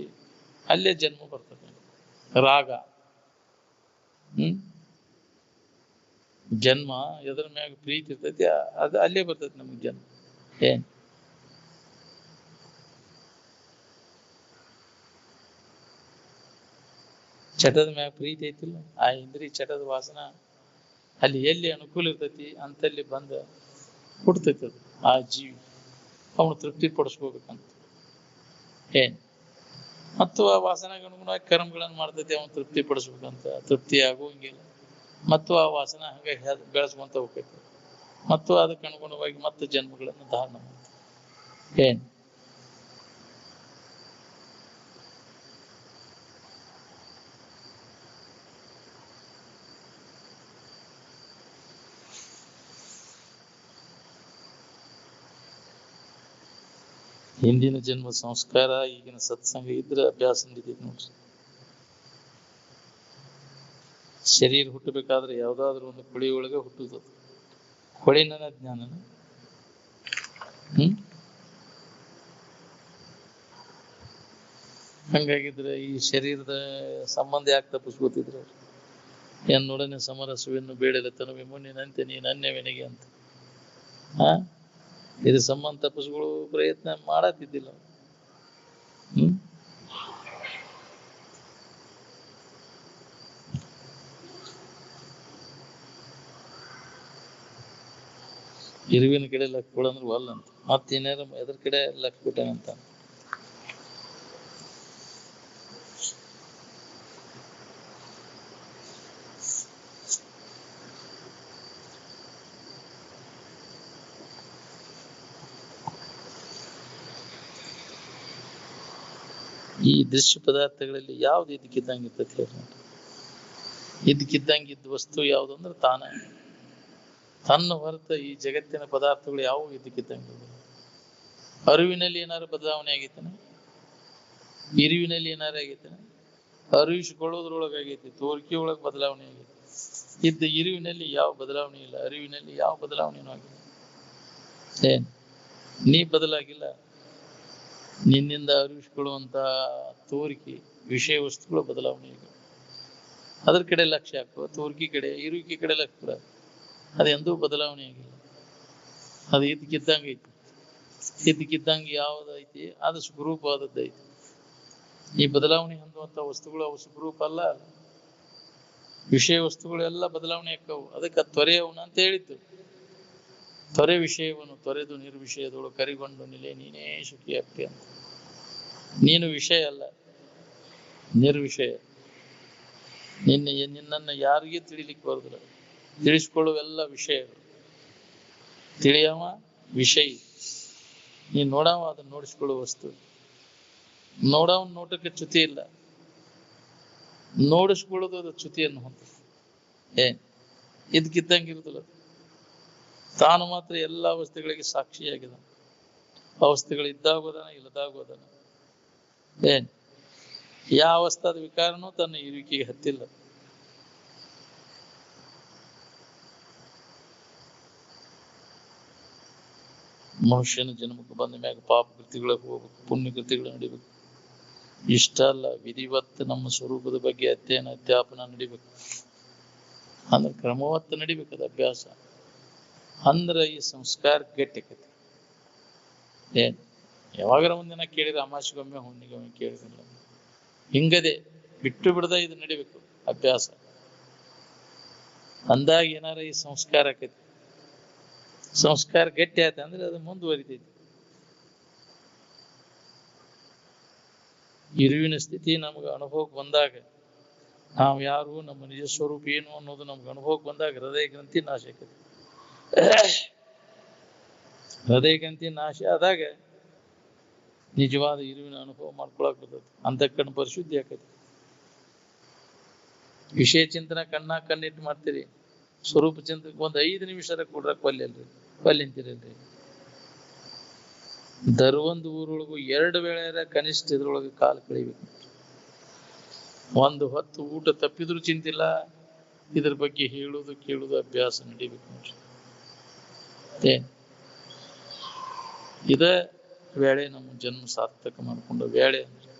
ಅಲ್ಲೇ ಜನ್ಮ ಬರ್ತದೆ. ರಾಗ ಜನ್ಮ ಎದ್ರ ಮ್ಯಾಗ ಪ್ರೀತಿ ಇರ್ತೈತಿ ಅದು ಅಲ್ಲೇ ಬರ್ತೈತಿ ನಮಗ್ ಜನ್ಮ. ಏನ್ ಚಟದ ಮ್ಯಾಗ ಪ್ರೀತಿ ಐತಿಲ್ಲ, ಆ ಇಂದ್ರಿ ಚಟದ ವಾಸನ ಅಲ್ಲಿ ಎಲ್ಲಿ ಅನುಕೂಲ ಇರ್ತೈತಿ ಅಂತಲ್ಲಿ ಬಂದ ಹುಡ್ತೈತಿ ಅದು. ಆ ಜೀವಿ ಅವನು ತೃಪ್ತಿ ಪಡಿಸ್ಕೋಬೇಕಂತ. ಏನ್ ಮತ್ತು ಆ ವಾಸನೆಗೆ ಅನುಗುಣವಾಗಿ ಕರ್ಮಗಳನ್ನು ಮಾಡ್ತೈತಿ, ಅವನು ತೃಪ್ತಿ ಪಡಿಸ್ಬೇಕಂತ. ತೃಪ್ತಿ ಆಗುವಂಗಿಲ್ಲ, ಮತ್ತು ಆ ವಾಸನ ಹಂಗೆ ಬೆಳೆಸ್ಕೊಂತ ಹೋಗ್ತೈತಿ, ಮತ್ತು ಅದಕ್ಕೆ ಅನುಗುಣವಾಗಿ ಮತ್ತೆ ಜನ್ಮಗಳನ್ನು ಧಾರಣ ಮಾಡ್ತೈತಿ. ಏನ್ ಹಿಂದಿನ ಜನ್ಮ ಸಂಸ್ಕಾರ ಈಗಿನ ಸತ್ಸಂಗ ಇದ್ರೆ ಅಭ್ಯಾಸ ನಡೀತೈತಿ ನೋಡ್ರಿ. ಶರೀರ ಹುಟ್ಟಬೇಕಾದ್ರೆ ಯಾವ್ದಾದ್ರು ಒಂದು ಕುಳಿ ಒಳಗೆ ಹುಟ್ಟುದು. ಹೊಳಿನ ಜ್ಞಾನನ ಹಂಗಾಗಿದ್ರೆ ಈ ಶರೀರದ ಸಂಬಂಧ ಯಾಕೆ ತಪ್ಪಿಸ್ಕೋತಿದ್ರು? ಎನ್ನೊಡನೆ ಸಮರಸವೆನ್ನು ಬೇಡಲೆ ತನುವೆ ಮುನ್ನಿನಂತೆ ನೀನು ಅನ್ಯವೆನಗೆ ಅಂತ. ಇದು ಸಂಬಂಧ ತಪ್ಪಿಸ್ಕೊಳ್ಳೋ ಪ್ರಯತ್ನ ಮಾಡತ್ತಿದ್ದಿಲ್ಲ. ಇರುವಿನ ಕಡೆ ಲಕ್ಷ ಕೊಡಂದ್ರು ಅಲ್ಲ ಅಂತ, ಮತ್ತೇನಾರ ಎದ್ರ ಕಡೆ ಲಕ್ಷ ಕೊಟ್ಟಂತ. ಈ ದೃಶ್ಯ ಪದಾರ್ಥಗಳಲ್ಲಿ ಯಾವ್ದು ಇದಕ್ಕಿದ್ದಂಗೆ ಇರ್ತೈತಿ ಹೇಳಿ? ಇದಕ್ಕಿದ್ದಂಗೆ ವಸ್ತು ಯಾವ್ದು ಅಂದ್ರೆ ತಾನ. ತನ್ನ ಹೊರತ ಈ ಜಗತ್ತಿನ ಪದಾರ್ಥಗಳು ಯಾವುವು ಇದಕ್ಕಿದ್ದಂಗೆ. ಅರಿವಿನಲ್ಲಿ ಏನಾರು ಬದಲಾವಣೆ ಆಗೈತನ? ಇರುವಿನಲ್ಲಿ ಏನಾರು ಆಗೈತನ? ಅರಿವಿಸಿಕೊಳ್ಳೋದ್ರೊಳಗಾಗೈತಿ, ತೋರಿಕೆ ಒಳಗೆ ಬದಲಾವಣೆ ಆಗೈತಿ. ಇದ್ದ ಇರುವಿನಲ್ಲಿ ಯಾವ ಬದಲಾವಣೆ ಇಲ್ಲ, ಅರಿವಿನಲ್ಲಿ ಯಾವ ಬದಲಾವಣೆನೂ ಆಗಿಲ್ಲ. ಏನ್ ನೀ ಬದಲಾಗಿಲ್ಲ. ನಿನ್ನಿಂದ ಅರಿವಿಸಿಕೊಳ್ಳುವಂತ ತೋರಿಕೆ ವಿಷಯ ವಸ್ತುಗಳು ಬದಲಾವಣೆ ಆಗಿದೆ. ಅದ್ರ ಕಡೆ ಲಕ್ಷ್ಯ ಹಾಕುವ, ತೋರಿಕೆ ಕಡೆ ಇರುವಿಕೆ ಕಡೆ ಲಕ್ಷ್ಯ ಕೊಡ. ಅದೆಂದೂ ಬದಲಾವಣೆ ಆಗಿಲ್ಲ. ಅದು ಇದಕ್ಕಿದ್ದಂಗೆ ಐತಿ. ಇದಕ್ಕಿದ್ದಂಗೆ ಯಾವ್ದೈತಿ ಅದು ಸುಖರೂಪವಾದದ್ದೈತಿ. ಈ ಬದಲಾವಣೆ ಹೊಂದುವಂತ ವಸ್ತುಗಳು ಅವು ಸುಖರೂಪ ಅಲ್ಲ. ವಿಷಯ ವಸ್ತುಗಳೆಲ್ಲ ಬದಲಾವಣೆ ಆಕ್ಕವು. ಅದಕ್ಕೆ ತ್ವರೆಯವನು ಅಂತ ಹೇಳಿದ್ದು. ತ್ವರೆ ವಿಷಯವನ್ನು ತೊರೆದು ನಿರ್ವಿಷಯದೊಳು ಕರಿಗೊಂಡು ನಿಲೆ ನೀನೇ ಸುಖಿ ಆಗ್ತಿ ಅಂತ. ನೀನು ವಿಷಯ ಅಲ್ಲ, ನಿರ್ವಿಷಯ. ನಿನ್ನನ್ನು ಯಾರಿಗೆ ತಿಳಿಲಿಕ್ಕೆ ಬರುದಿಲ್ಲ. ತಿಳಿಸ್ಕೊಳ್ಳುವೆಲ್ಲ ವಿಷಯಗಳು. ತಿಳಿಯವ ವಿಷಯ, ನೀನ್ ನೋಡವ ಅದನ್ನ ನೋಡಿಸ್ಕೊಳ್ಳುವ ವಸ್ತು. ನೋಡವನ್ ನೋಟಕ್ಕೆ ಚ್ಯುತಿ ಇಲ್ಲ, ನೋಡಿಸ್ಕೊಳ್ಳೋದು ಅದು ಚ್ಯುತಿಯನ್ನು ಹೊಂದ. ಇದಕ್ಕಿದ್ದಂಗೆ ಇರುದಿಲ್ಲ. ತಾನು ಮಾತ್ರ ಎಲ್ಲ ಅವಸ್ಥೆಗಳಿಗೆ ಸಾಕ್ಷಿಯಾಗಿದ. ಅವಸ್ಥೆಗಳು ಇದ್ದಾಗೋದನ ಇಲ್ಲದಾಗೋದನ. ಯಾವ ಅವಸ್ಥಾದ ವಿಕಾರನೂ ತನ್ನ ಇರುವಿಕೆಗೆ ಹತ್ತಿಲ್ಲ. ಮನುಷ್ಯನ ಜನ್ಮಕ್ಕೆ ಬಂದ ಮ್ಯಾಗ ಪಾಪ ಕೃತಿಗಳಿಗೆ ಹೋಗ್ಬೇಕು, ಪುಣ್ಯ ಕೃತಿಗಳು ನಡಿಬೇಕು. ಇಷ್ಟ ಅಲ್ಲ, ವಿಧಿವತ್ತು ನಮ್ಮ ಸ್ವರೂಪದ ಬಗ್ಗೆ ಅಧ್ಯಯನ ಅಧ್ಯಾಪನ ನಡಿಬೇಕು. ಅಂದ್ರೆ ಕ್ರಮವತ್ತು ನಡಿಬೇಕದ ಅಭ್ಯಾಸ. ಅಂದ್ರ ಈ ಸಂಸ್ಕಾರ ಗಟ್ಟಿಕತಿ. ಯಾವಾಗರ ಒಂದಿನ ಕೇಳಿದ್ರೆ ಅಮಾಸಿಗೊಮ್ಮೆ ಹುಣ್ಣಿಗೊಮ್ಮೆ ಕೇಳಿದಿಲ್ಲ. ಹಿಂಗದೆ ಬಿಟ್ಟು ಬಿಡದ ಇದು ನಡಿಬೇಕು ಅಭ್ಯಾಸ. ಅಂದಾಗ ಏನಾರ ಈ ಸಂಸ್ಕಾರ ಆಕೈತಿ. ಸಂಸ್ಕಾರ ಗಟ್ಟಿ ಆಯ್ತು ಅಂದ್ರೆ ಅದು ಮುಂದುವರಿತೈತಿ. ಇರುವಿನ ಸ್ಥಿತಿ ನಮ್ಗೆ ಅನುಭವಕ್ಕೆ ಬಂದಾಗ, ನಾವು ಯಾರು, ನಮ್ಮ ನಿಜ ಸ್ವರೂಪ ಏನು ಅನ್ನೋದು ನಮ್ಗೆ ಅನುಭವಕ್ಕೆ ಬಂದಾಗ ಹೃದಯ ಗ್ರಂಥಿ ನಾಶ ಆಕೈತಿ. ಹೃದಯ ಗ್ರಂಥಿ ನಾಶ ಆದಾಗ ನಿಜವಾದ ಇರುವಿನ ಅನುಭವ ಮಾಡ್ಕೊಳಕ್ ಬರ್ತೈತಿ. ಅಂತಃಕರಣ ಪರಿಶುದ್ಧಿ ಆಕೈತಿ. ವಿಷಯ ಚಿಂತನ ಕಣ್ಣಿಟ್ಟು ಮಾಡ್ತೀರಿ, ಸ್ವರೂಪ ಚಿಂತನಕ್ಕೆ ಒಂದು 5 ನಿಮಿಷ ಕೊಡ್ರಕ್ ಒಲ್ಲೆಂತೀರಲ್ರಿ. ದರ್ವೊಂದು ಊರೊಳಗು 2 ವೇಳೆ ಕನಿಷ್ಠ ಇದ್ರೊಳಗೆ ಕಾಲ ಕಳಿಬೇಕು. ಒಂದು ಹೊತ್ತು ಊಟ ತಪ್ಪಿದ್ರು ಚಿಂತಿಲ್ಲ, ಇದ್ರ ಬಗ್ಗೆ ಹೇಳುದು ಕೇಳುದು ಅಭ್ಯಾಸ ನಡಿಬೇಕು ನೋಡ್ರಿ. ಇದ ವೇಳೆ ನಮ್ಮ ಜನ್ಮ ಸಾರ್ಥಕ ಮಾಡ್ಕೊಂಡ ವೇಳೆ ಅಂದ್ರೆ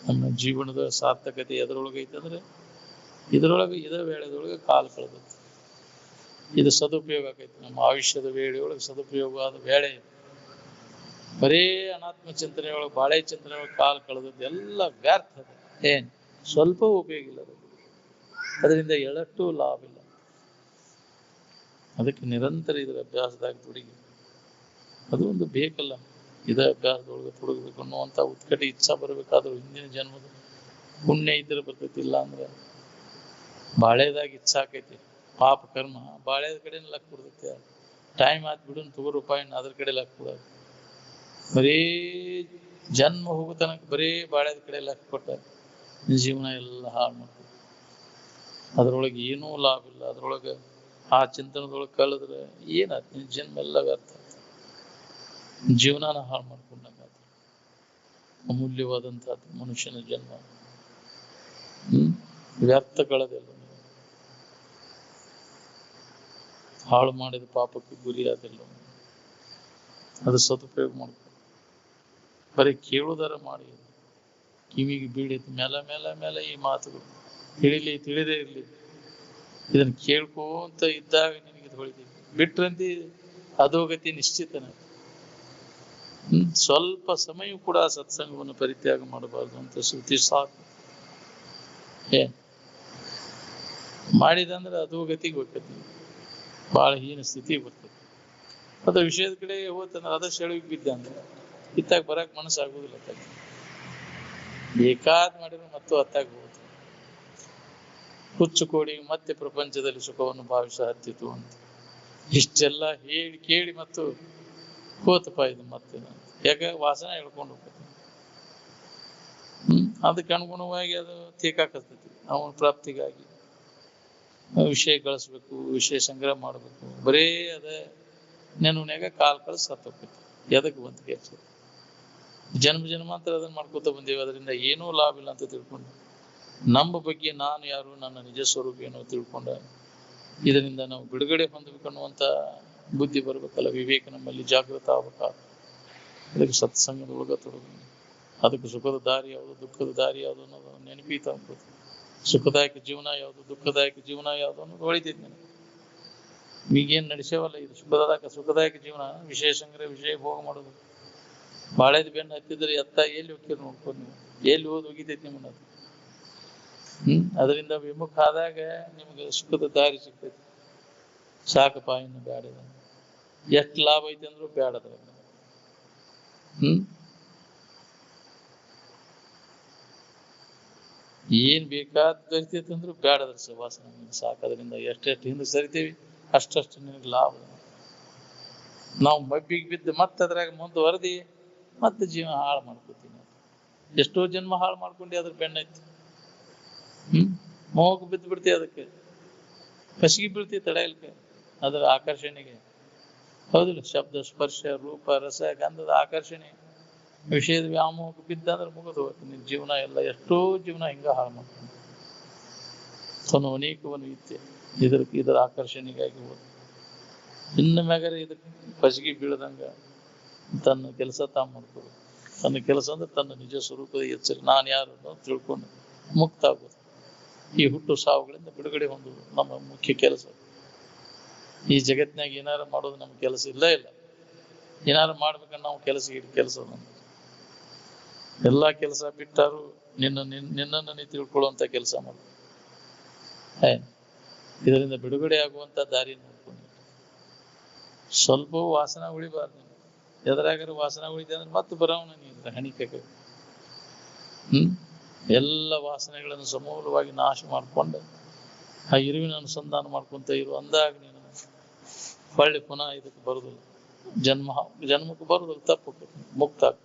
ನಮ್ಮ ಜೀವನದ ಸಾರ್ಥಕತೆ ಎದರೊಳಗೆ ಐತಂದ್ರೆ ಇದರೊಳಗೆ ಇದ ವೇಳೆದೊಳಗೆ ಕಾಲ ಕಳೆದೈತಿ. ಇದು ಸದುಪಯೋಗ ಆಕೈತಿ. ನಮ್ಮ ಆಯುಷ್ಯದ ವೇಳೆಯೊಳಗೆ ಸದುಪಯೋಗ ಆದ ವೇಳೆ ಇದು. ಬರೇ ಅನಾತ್ಮ ಚಿಂತನೆ ಒಳಗೆ ಬಾಳೆ ಚಿಂತನೆ ಒಳಗೆ ಕಾಲ ಕಳೆದದ್ದು ಎಲ್ಲ ವ್ಯರ್ಥ. ಏನ್ ಸ್ವಲ್ಪ ಉಪಯೋಗ ಇಲ್ಲ, ಅದರಿಂದ ಎಳಷ್ಟು ಲಾಭ ಇಲ್ಲ. ಅದಕ್ಕೆ ನಿರಂತರ ಇದರ ಅಭ್ಯಾಸದಾಗ ತೊಡಗಿ, ಅದು ಒಂದು ಬೇಕಲ್ಲ, ಇದ ಅಭ್ಯಾಸದೊಳಗೆ ತೊಡಗಬೇಕು ಅನ್ನುವಂಥ ಉತ್ಕಟ ಇಚ್ಛಾ ಬರಬೇಕಾದ್ರೂ ಹಿಂದಿನ ಜನ್ಮದ ಪುಣ್ಯ ಇದ್ರೆ ಬರ್ತೈತಿ. ಇಲ್ಲ ಅಂದ್ರೆ ಬಾಳೆದಾಗ ಇಚ್ಛಾ ಆಕೈತಿ, ಪಾಪ ಕರ್ಮ ಬಾಳೆದ ಕಡೆನೇ ಲಕ್ ಕೊಡ್ತೈತಿ. ಟೈಮ್ ಆತ್ ಬಿಡು ತಗೋರೂಪಾಯಿ ಅದ್ರ ಕಡೆ ಲಕ್ ಕೊಡೋದು. ಬರೀ ಜನ್ಮ ಹೋಗೋ ತನಕ ಬರೀ ಬಾಳೆದ ಕಡೆ ಲಕ್ ಕೊಟ್ಟ ಜೀವನ ಎಲ್ಲ ಹಾಳು ಮಾಡ್ತೈತಿ. ಅದ್ರೊಳಗೆ ಏನೂ ಲಾಭ ಇಲ್ಲ. ಅದ್ರೊಳಗೆ ಆ ಚಿಂತನದೊಳಗೆ ಕಳೆದ್ರೆ ಏನಾಯ್ತು, ನಿನ್ನ ಜನ್ಮ ಎಲ್ಲ ವ್ಯರ್ಥ ಆಯ್ತು, ಜೀವನಾನ ಹಾಳು ಮಾಡ್ಕೊಂಡಾಗ. ಅಮೂಲ್ಯವಾದಂಥದ್ದು ಮನುಷ್ಯನ ಜನ್ಮ. ವ್ಯರ್ಥ ಕಳೆದೆಲ್ಲ, ಹಾಳು ಮಾಡಿದ ಪಾಪಕ್ಕೆ ಗುರಿಯಾದೆಲ್ಲ. ಅದು ಸದುಪಯೋಗ ಮಾಡ್ಕೊ. ಬರೀ ಕೇಳುವುದರ ಮಾಡಿ ಕಿವಿಗೆ ಬೀಳಿದ ಮೇಲೆ ಮೇಲೆ ಮೇಲೆ ಈ ಮಾತುಗಳು ತಿಳಿಲಿ ತಿಳಿದೇ ಇರಲಿ. ಇದನ್ನು ಕೇಳ್ಕೋಂತ ಇದ್ದಾಗ ನಿನಗೆ ಹೊಳಿತೀವಿ, ಬಿಟ್ರಂತಿ ಅಧೋಗತಿ ನಿಶ್ಚಿತನ. ಸ್ವಲ್ಪ ಸಮಯ ಕೂಡ ಸತ್ಸಂಗವನ್ನು ಪರಿತ್ಯಾಗ ಮಾಡಬಾರ್ದು ಅಂತ ಶ್ರುತಿ ಸಾಕು. ಮಾಡಿದಂದ್ರೆ ಅಧೋಗತಿಗೆ ಹೋಗ್ತೈತಿ, ಬಹಳ ಹೀನ ಸ್ಥಿತಿಗೆ ಬರ್ತದೆ. ಅದ ವಿಷಯದ ಕಡೆ ಹೋತಂದ್ರೆ ಅದ ಸೆಳವಿಗೆ ಬಿದ್ದ ಅಂದ್ರೆ ಇತ್ತಾಗ ಬರಕ್ ಮನಸ್ಸಾಗುದಿಲ್ಲ. ಬೇಕಾದ್ ಮಾಡಿದ್ರೆ ಮತ್ತು ಹತ್ತಾಗ ಹೋಗುತ್ತೆ. ಹುಚ್ಚು ಕೋಡಿ ಮತ್ತೆ ಪ್ರಪಂಚದಲ್ಲಿ ಸುಖವನ್ನು ಭಾವಿಸ ಹತ್ತಿತು ಅಂತ ಇಷ್ಟೆಲ್ಲ ಹೇಳಿ ಕೇಳಿ ಮತ್ತು ಹೋತಪ್ಪ ಇದು ಮತ್ತೆ. ಯಾಕೆ ವಾಸನೆ ಹೇಳ್ಕೊಂಡು ಹೋಗ್ತೈತಿ. ಅದಕ್ಕೆ ಅನುಗುಣವಾಗಿ ಅದು ತೇಕಾಕತ್ತೈತಿ. ಅವನ ಪ್ರಾಪ್ತಿಗಾಗಿ ವಿಷಯ ಗಳಿಸ್ಬೇಕು, ವಿಷಯ ಸಂಗ್ರಹ ಮಾಡ್ಬೇಕು. ಬರೇ ಅದ ನೆನವನ್ಯಾಗ ಕಾಲ್ ಕಳಿಸ್ ಸತ್ತೋಗ್ತೈತಿ. ಎದಕ್ಕೆ ಬಂತು ಕೆಲಸ? ಜನ್ಮ ಜನ್ಮಾಂತರ ಅದನ್ನ ಮಾಡ್ಕೋತ ಬಂದೇವಿ. ಅದರಿಂದ ಏನೂ ಲಾಭ ಇಲ್ಲ ಅಂತ ತಿಳ್ಕೊಂಡು, ನಮ್ಮ ಬಗ್ಗೆ ನಾನು ಯಾರು, ನನ್ನ ನಿಜ ಸ್ವರೂಪ ಏನೋ ತಿಳ್ಕೊಂಡ ಇದರಿಂದ ನಾವು ಬಿಡುಗಡೆ ಹೊಂದಬೇಕು ಅನ್ನುವಂಥ ಬುದ್ಧಿ ಬರ್ಬೇಕಲ್ಲ, ವಿವೇಕ ನಮ್ಮಲ್ಲಿ ಜಾಗೃತ ಆಗ್ಬೇಕಾಗ. ಅದಕ್ಕೆ ಸತ್ಸಂಗದೊಳಗ ತೊಡಗು. ಅದಕ್ಕೆ ಸುಖದ ದಾರಿ ಯಾವುದು, ದುಃಖದ ದಾರಿ ಯಾವುದು ಅನ್ನೋದು ನೆನಪೀತ ಅನ್ಬೋದು. ಸುಖದಾಯಕ ಜೀವನ ಯಾವುದು, ದುಃಖದಾಯಕ ಜೀವನ ಯಾವುದು ಅನ್ನೋದು ಹೊಳಿತೈತಿ ನನಗೆ. ಈಗೇನು ನಡೆಸೇವಲ್ಲ ಇದು ಸುಖದಾಯಕ ಜೀವನ, ವಿಷಯ ಸಂಗ್ರಹ, ವಿಷಯ ಭೋಗ ಮಾಡೋದು. ಬಾಳೆದ ಬೆನ್ನು ಹತ್ತಿದ್ರೆ ಎತ್ತ ಎಲ್ಲಿ ಹೋಗ್ತೀರಿ ನೋಡ್ಕೊಂಡು ನೀವು, ಎಲ್ಲಿ ಹೋಗಿತೈತಿ ನಿಮ್ಮನ್ನ. ಅದರಿಂದ ವಿಮುಖ ಆದಾಗ ನಿಮ್ಗೆ ಸುಖದ ದಾರಿ ಸಿಗ್ತೈತಿ. ಸಾಕಪ್ಪ ಇನ್ನು ಬ್ಯಾಡದ, ಎಷ್ಟು ಲಾಭ ಐತಿ ಅಂದ್ರೂ ಬ್ಯಾಡದ್ರ. ಏನ್ ಬೇಕಾದ ಕರಿತೈತಿ ಅಂದ್ರೂ ಬ್ಯಾಡದ್ರ ಸವಾಸನ ಸಾಕದ್ರಿಂದ ಎಷ್ಟೆಷ್ಟು ಹಿಂದೆ ಸರಿತೀವಿ ಅಷ್ಟಷ್ಟು ನಿನಗೆ ಲಾಭ. ನಾವು ಮಬ್ಬಿಗೆ ಬಿದ್ದು ಮತ್ತೆ ಅದ್ರಾಗ ಮುಂದುವರೆದಿ ಮತ್ತೆ ಜೀವನ ಹಾಳು ಮಾಡ್ಕೋತೀನಿ. ಎಷ್ಟೋ ಜನ್ಮ ಹಾಳು ಮಾಡ್ಕೊಂಡು ಅದ್ರ ಬೆನ್ನೈತಿ. ಮೋಹಕ್ಕೆ ಬಿದ್ದು ಬಿಡ್ತೀವಿ, ಅದಕ್ಕೆ ಕಸಿಗೆ ಬೀಳ್ತೀವಿ ತಡೆಯಲ್ಕೆ, ಅದರ ಆಕರ್ಷಣೆಗೆ. ಹೌದಿಲ್ಲ? ಶಬ್ದ ಸ್ಪರ್ಶ ರೂಪ ರಸ ಗಂಧದ ಆಕರ್ಷಣೆ, ವಿಷಯದ ವ್ಯಾಮೋಹಕ್ಕೆ ಬಿದ್ದಂದ್ರೆ ಮುಗಿದು ಹೋಗ್ತು ನಿನ್ನ ಜೀವನ ಎಲ್ಲ. ಎಷ್ಟೋ ಜೀವನ ಹಿಂಗ ಹಾಳು ಮಾಡ್ಕೊಂಡು ತನ್ನ ಅನೇಕವನ್ನು ಇತ್ತೆ ಇದರ ಆಕರ್ಷಣೆಗಾಗಿ ಹೋದ. ಇನ್ನು ಮ್ಯಾಗಾರೆ ಇದಕ್ಕೆ ಪಸಿಗೆ ಬೀಳದಂಗ ತನ್ನ ಕೆಲಸ ತಾವು ಮಾಡ್ಕೋದು. ತನ್ನ ಕೆಲಸ ಅಂದ್ರೆ ತನ್ನ ನಿಜ ಸ್ವರೂಪದ ಎಚ್ಚರಿ, ನಾನು ಯಾರು ಅನ್ನೋದು ತಿಳ್ಕೊಂಡು ಮುಕ್ತ ಆಗೋದು. ಈ ಹುಟ್ಟು ಸಾವುಗಳಿಂದ ಬಿಡುಗಡೆ ಹೊಂದುವುದು ನಮ್ಮ ಮುಖ್ಯ ಕೆಲಸ. ಈ ಜಗತ್ತಿನಾಗ ಏನಾರು ಮಾಡೋದು ನಮ್ಮ ಕೆಲಸ ಇಲ್ಲ. ಏನಾರು ಮಾಡ್ಬೇಕಂದ್ರೆ ನಾವು ಕೆಲಸ ಎಲ್ಲಾ ಕೆಲಸ ಬಿಟ್ಟಾರು ನಿನ್ನನ್ನು ನೀ ತಿಳ್ಕೊಳ್ಳುವಂತ ಕೆಲಸ ಮಾಡು. ಇದರಿಂದ ಬಿಡುಗಡೆ ಆಗುವಂತ ದಾರಿ ನೋಡ್ಕೊಂಡು ಸ್ವಲ್ಪ ವಾಸನ ಉಳಿಬಾರ್ದು. ಎದುರಾಗಾರ ವಾಸನ ಉಳಿದೆ ಅಂದ್ರೆ ಮತ್ತೆ ಬರವಣ ನೀ ಹಣಿಕೆ. ಎಲ್ಲ ವಾಸನೆಗಳನ್ನು ಸಮೂಲವಾಗಿ ನಾಶ ಮಾಡ್ಕೊಂಡು ಆ ಇರುವಿನ ಅನುಸಂಧಾನ ಮಾಡ್ಕೊಂತ ಇರು. ಅಂದಾಗ ನೀನು ಹೊಳ್ಳಿ ಪುನಃ ಇದಕ್ಕೆ ಬರುದಿಲ್ಲ, ಜನ್ಮಕ್ಕೆ ಬರುದಿಲ್ಲ, ತಪ್ಪು ಮುಕ್ತ ಆಗ್ತದೆ.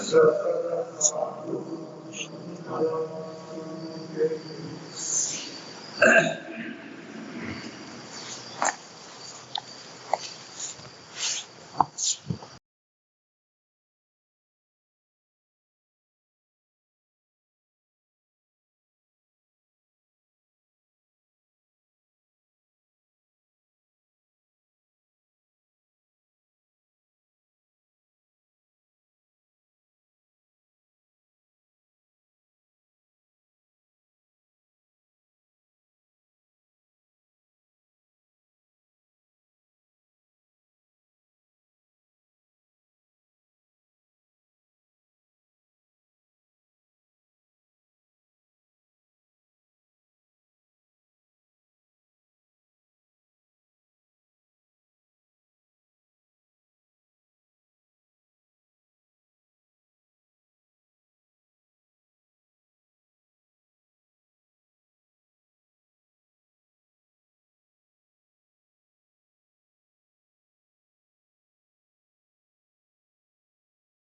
ಸಕಲ